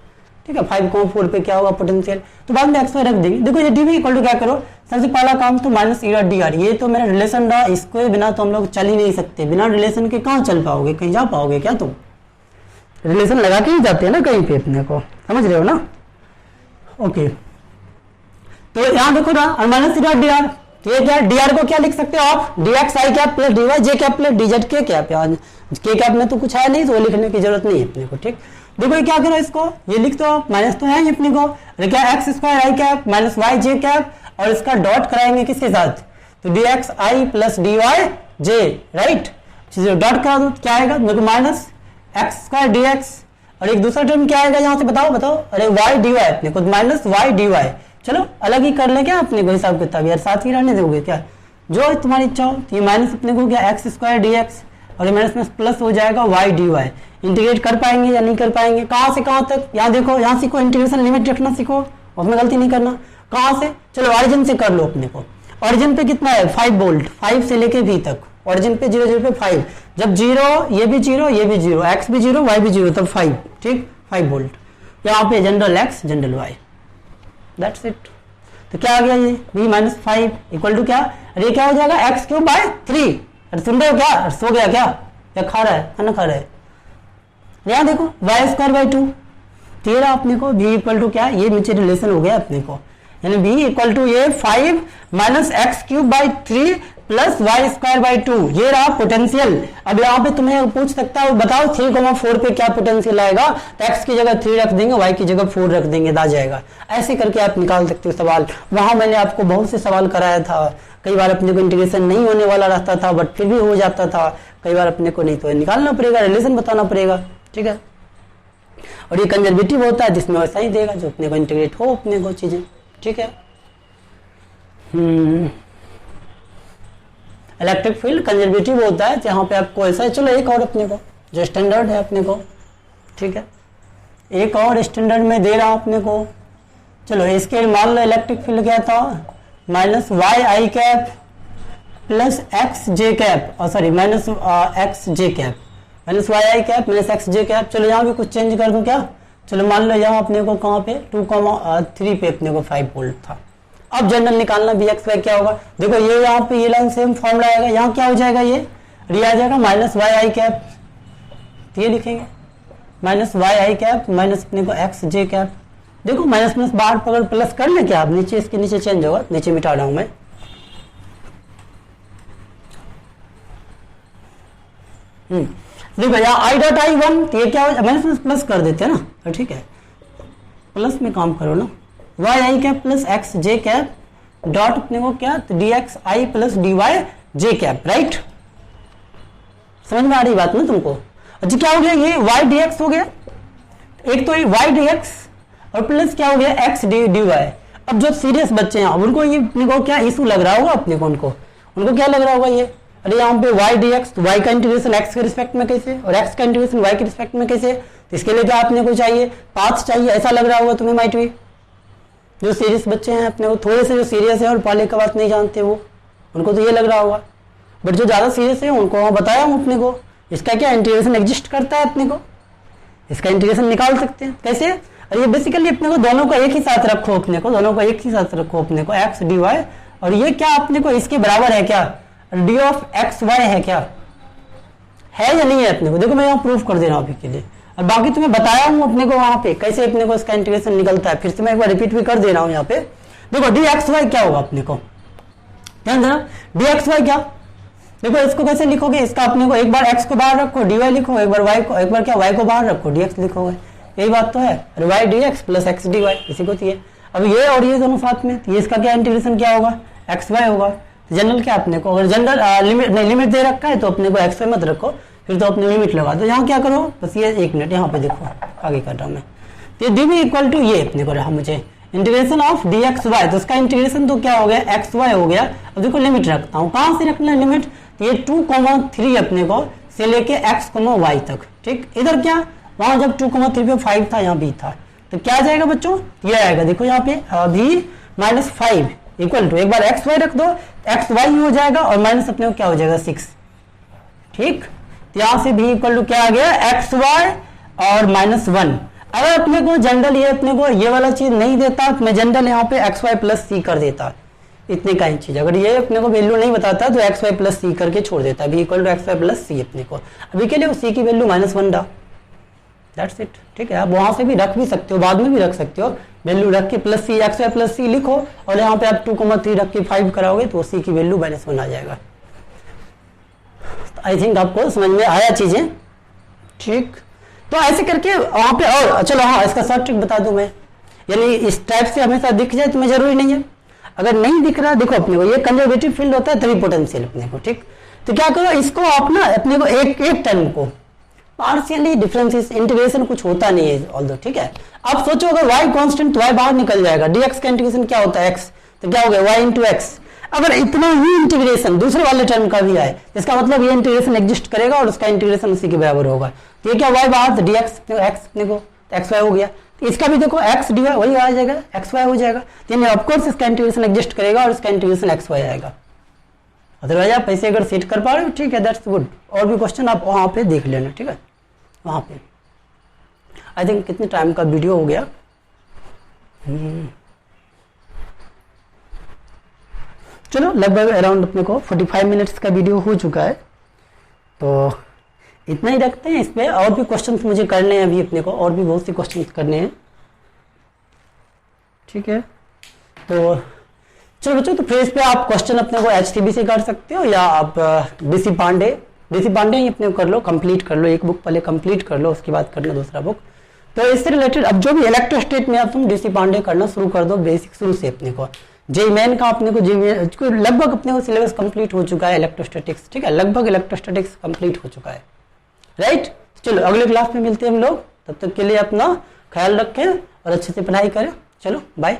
ठीक है। 5,4 पे क्या होगा पोटेंशियल, तो बाद में एक्स वाई रख देंगे। देखो ये डी वी इक्वल टू क्या करो, सबसे पहला काम तो minus E dot D R, ये तो मेरा रिलेशन रहा, इसको बिना तो हम लोग चल ही नहीं सकते। बिना रिलेशन के कहाँ चल पाओगे, कहीं जा पाओगे क्या तुम? रिलेशन लगा के ही जाते हैं ना कहीं पे अपने को, समझ रहे हो ना। ओके तो यहां देखो ना minus E dot D are, तो ये क्या डी आर को क्या लिख सकते हो आप, डी एक्स आई कैप प्लस डी वाई जे कैप प्लस डी जेड के कैप। के कैप में तो कुछ है नहीं तो वो लिखने की जरूरत नहीं है अपने को, ठीक। देखो ये क्या करो, इसको ये लिख दो, माइनस तो है ही अपने को, क्या एक्स स्क्वायर आई कैप माइनस वाई जे कैप, और इसका डॉट कराएंगे किसके साथ, तो डी एक्स आई प्लस डी वाई जे, राइट। डॉट करा दो क्या आएगा, देखो minus x square D x, और एक दूसरा टर्म क्या आएगा यहाँ से बताओ, अरे वाई डी वाई अपने को माइनस वाई डी वाई। चलो अलग ही कर ले क्या अपने को हिसाब किताब, यार साथ ही रहने दोगे क्या, जो तुम्हारी इच्छा हो। तो ये माइनस अपने को क्या एक्स स्क्वायर डी एक्स, और माइनस में प्लस हो जाएगा वाई डी वाई। इंटीग्रेट कर पाएंगे या नहीं कर पाएंगे, कहाँ से कहाँ तक, यहाँ देखो यहाँ सीखो इंटीग्रेशन लिमिट रखना सीखो, उसमें गलती नहीं करना। कहाँ से, चलो ऑरिजिन से कर लो अपने को। ऑरिजिन पे कितना है 5 वोल्ट, 5 से लेके v तक, ऑरिजिन पे 0 0 पे 5, जब 0 ये भी 0 ये भी 0, x भी 0 y भी 0, तब 5, ठीक 5 वोल्ट। यहाँ पे general x general y, that's it. तो क्या आ गया ये v माइनस 5 इक्वल टू क्या, अरे क्या हो जाएगा x क्यूब बाय 3। अरे सुन रहे हो क्या, सो गया क्या खा रहा है, खाना खा रहा है। यहाँ देखो वाई स्क्वायर बाई 2, तेरा अपने को v इक्वल टू क्या, ये नीचे रिलेशन हो गया अपने को, यानी v इक्वल टू ये 5 minus X cube by 3 plus Y square by 2, ये रहा पोटेंशियल। अब यहाँ पे तुम्हें पूछ सकता है बताओ 3,4 पे क्या पोटेंशियल आएगा, तो x की जगह 3 रख देंगे, y की जगह 4 रख देंगे, आ जाएगा। ऐसे करके आप निकाल सकते हो सवाल। वहां मैंने आपको बहुत से सवाल कराया था, कई बार अपने को इंटीग्रेशन नहीं होने वाला रहता था बट फिर भी हो जाता था, कई बार अपने को नहीं तो निकालना पड़ेगा, रिलेशन बताना पड़ेगा, ठीक है। और ये कंजर्वेटिव होता है जिसमें वैसा ही देगा जो अपने को इंटीग्रेट हो अपने को चीजें, ठीक है। इलेक्ट्रिक फील्ड कंजर्वेटिव होता है जहां पे आपको ऐसा है। चलो एक और अपने को जो स्टैंडर्ड है अपने को, ठीक है, एक और स्टैंडर्ड में दे रहा हूं अपने को। चलो इसके मान लो इलेक्ट्रिक फील्ड क्या था, माइनस वाई आई कैप प्लस एक्स जे कैप, और सॉरी माइनस एक्स जे कैप, माइनस वाई आई कैप माइनस एक्स जे कैप। चलो यहाँ भी कुछ चेंज कर दूं क्या, चलो मान लो यहाँ अपने को कहाँ पे 2,3 पे अपने को 5 वोल्ट था। अब जनरल निकालना भी एक्स वाई क्या होगा, देखो ये यहाँ पे ये लाइन सेम फॉर्मूला आएगा, यहाँ क्या हो जाएगा ये आ जाएगा माइनस वाई आई कैप, तो ये लिखेंगे माइनस वाई आई कैप माइनस अपने को एक्स जे कैप। देखो माइनस माइनस बाहर पकड़ प्लस कर ले क्या, आप नीचे इसके नीचे चेंज होगा, नीचे मिटा रहा हूं मैं। देखो यहाँ आई डॉट आई 1, तो ये क्या हो माइनस माइनस प्लस कर देते हैं ना, तो ठीक है प्लस में काम करो ना, वाई आई कैप प्लस एक्स जे कैप डॉट अपने को क्या, तो डी एक्स आई प्लस डी वाई जे कैप, राइट। समझ में आ रही बात ना तुमको। अच्छा क्या हो गया, ये वाई डी एक्स हो गया, एक तो ये वाई डी एक्स और प्लस क्या हो गया एक्स डी डी वाई। अब जो सीरियस बच्चे हैं उनको ये अपने को क्या इशू लग रहा होगा, अपने को उनको क्या लग रहा होगा ये, अरे यहाँ पे वाई डी एक्स, वाई का इंटीग्रेशन एक्स के रिस्पेक्ट में कैसे, और एक्स का इंटीग्रेशन वाई के रिस्पेक्ट में कैसे, तो इसके लिए क्या अपने को चाहिए पाथ चाहिए, ऐसा लग रहा होगा तुम्हें माइट भी। जो सीरियस बच्चे हैं अपने को, थोड़े से जो सीरियस है और पहले का बात नहीं जानते वो, उनको तो ये लग रहा होगा, बट जो ज्यादा सीरियस है उनको वहां बताया हूं अपने को इसका क्या इंटीग्रेशन एग्जिस्ट करता है, अपने को इसका इंटीग्रेशन निकाल सकते हैं कैसे। और ये बेसिकली अपने को दोनों को एक ही साथ रखो, अपने को दोनों को एक ही साथ रखो अपने को एक्स डी वाई, और ये क्या अपने को इसके बराबर है क्या, डी ऑफ एक्स वाई है क्या, है या नहीं है अपने को। देखो मैं यहाँ प्रूफ कर दे रहा हूँ अभी के लिए, और बाकी तुम्हें बताया हूँ अपने को वहां पे कैसे अपने को इसका इंटीग्रेशन निकलता है, फिर से मैं एक बार रिपीट भी कर दे रहा हूँ यहाँ पे। देखो डी एक्स वाई क्या होगा अपने को, ध्यान देना, डी एक्स वाई क्या, देखो इसको कैसे लिखोगे, इसका अपने को एक बार x को बाहर रखो dy लिखो, एक बार y को, एक बार क्या y को बाहर रखो dx लिखोगे, यही बात तो है, अरे y dx plus x dy इसी को चाहिए। अब ये और ये दोनों साथ में, ये इसका क्या इंटीग्रेशन क्या होगा, एक्स वाई होगा। जनरल क्या अपने को, अगर जनरल लिमिट नहीं, लिमिट दे रखा है तो अपने को एक्स वाई मत रखो, फिर तो अपने लिमिट लगा दो। यहाँ क्या करो, बस ये 1 मिनट यहाँ पे देखो आगे कर रहा हूँ मैं, तो डी बी इक्वल टू ये अपने को रहा मुझे integration of D X Y, तो उसका इंटीग्रेशन तो क्या हो गया, एक्स वाई हो गया। अब देखो लिमिट रखता हूँ, कहाँ से रखना है लिमिट, ये 2,3 अपने को से लेके x, y तक, ठीक। इधर क्या, वहां जब 2,3 पे 5 था, यहाँ b था, तो क्या आ जाएगा बच्चों, ये आएगा, देखो यहाँ पे b माइनस 5 इक्वल टू, एक बार एक्स वाई रख दो, एक्स वाई हो जाएगा और माइनस अपने को क्या हो जाएगा 6, ठीक। तो यहाँ से b इक्वल टू क्या आ गया, एक्स वाई और माइनस 1। अगर अपने को जनरल ये अपने को ये वाला चीज नहीं देता तो मैं जनरल यहाँ पे एक्स वाई प्लस सी कर देता, इतने का ही चीज। अगर ये अपने को वैल्यू नहीं बताता तो एक्स वाई प्लस सी करके छोड़ देता, B equal to X Y plus C अपने को। अभी के लिए सी की वैल्यू -1 डाल, दैट्स इट, ठीक है। आप वहां से भी रख भी सकते हो, बाद में भी रख सकते हो, वैल्यू रख के प्लस सी, एक्स वाई प्लस सी लिखो और यहाँ पे आप 2,3 रख के 5 कराओगे तो सी की वैल्यू -1 आ जाएगा। आई थिंक आपको समझ में आया चीजें, ठीक। तो ऐसे करके वहां पे, और चलो हाँ इसका शॉर्ट ट्रिक बता दूं मैं, यानी इस टाइप से हमेशा दिख जाए तुम्हें जरूरी नहीं है, अगर नहीं दिख रहा देखो अपने को ये कंजर्वेटिव फील्ड होता है तभी पोटेंशियल अपने को, ठीक। तो क्या करो, इसको आप ना अपने को एक टर्म को पार्शियली डिफरेंशिएट, इंटीग्रेशन कुछ होता नहीं है ऑल्दो, ठीक है। आप सोचो अगर y कांस्टेंट तो y बाहर निकल जाएगा, dx का इंटीग्रेशन क्या होता है x, तो क्या हो गया y इंटू एक्स। अगर इतना ही इंटीग्रेशन दूसरे वाले टर्म का भी आए, इसका मतलब ये इंटीग्रेशन एग्जिस्ट करेगा और उसका इंटीग्रेशन उसी के बराबर होगा। तो ये क्या y बाहर, तो dx एक्स अपने को एक्स वाई हो गया, तो इसका भी देखो x dy वही आ जाएगा, एक्स वाई हो जाएगा, यानी ऑफकोर्स इसका इंटीग्रेशन एग्जिस्ट करेगा और इसका इंटीग्रेशन एक्स वाई आएगा। अदरवाइज आप पैसे अगर सेट कर पा रहे हो, ठीक है, दैट्स गुड। और भी क्वेश्चन आप वहाँ पे देख लेना, ठीक है, वहाँ पे। आई थिंक कितने टाइम का वीडियो हो गया, चलो लगभग अराउंड अपने को 45 मिनट्स का वीडियो हो चुका है, तो इतना ही रखते हैं। इस पे और भी क्वेश्चंस मुझे करने हैं अभी अपने को, और भी बहुत से क्वेश्चंस करने हैं, ठीक है। तो चलो बच्चों, तो फिर इस पे आप क्वेश्चन अपने को HTB से कर सकते हो या आप डीसी पांडे ही अपने को कर लो, कंप्लीट कर लो, एक बुक पहले कंप्लीट कर लो, उसके बाद करना दूसरा बुक। तो इससे रिलेटेड अब जो भी इलेक्ट्रोस्टेट में आप तुम डीसी पांडे करना शुरू कर दो, बेसिक शुरू से अपने को। जेई मेन का अपने को लगभग अपने को सिलेबस कंप्लीट हो चुका है इलेक्ट्रोस्टैटिक्स, ठीक है, लगभग इलेक्ट्रोस्टैटिक्स कंप्लीट हो चुका है, राइट। चलो अगले क्लास में मिलते हैं हम लोग, तब तक के लिए अपना ख्याल रखें और अच्छे से पढ़ाई करें। चलो बाय।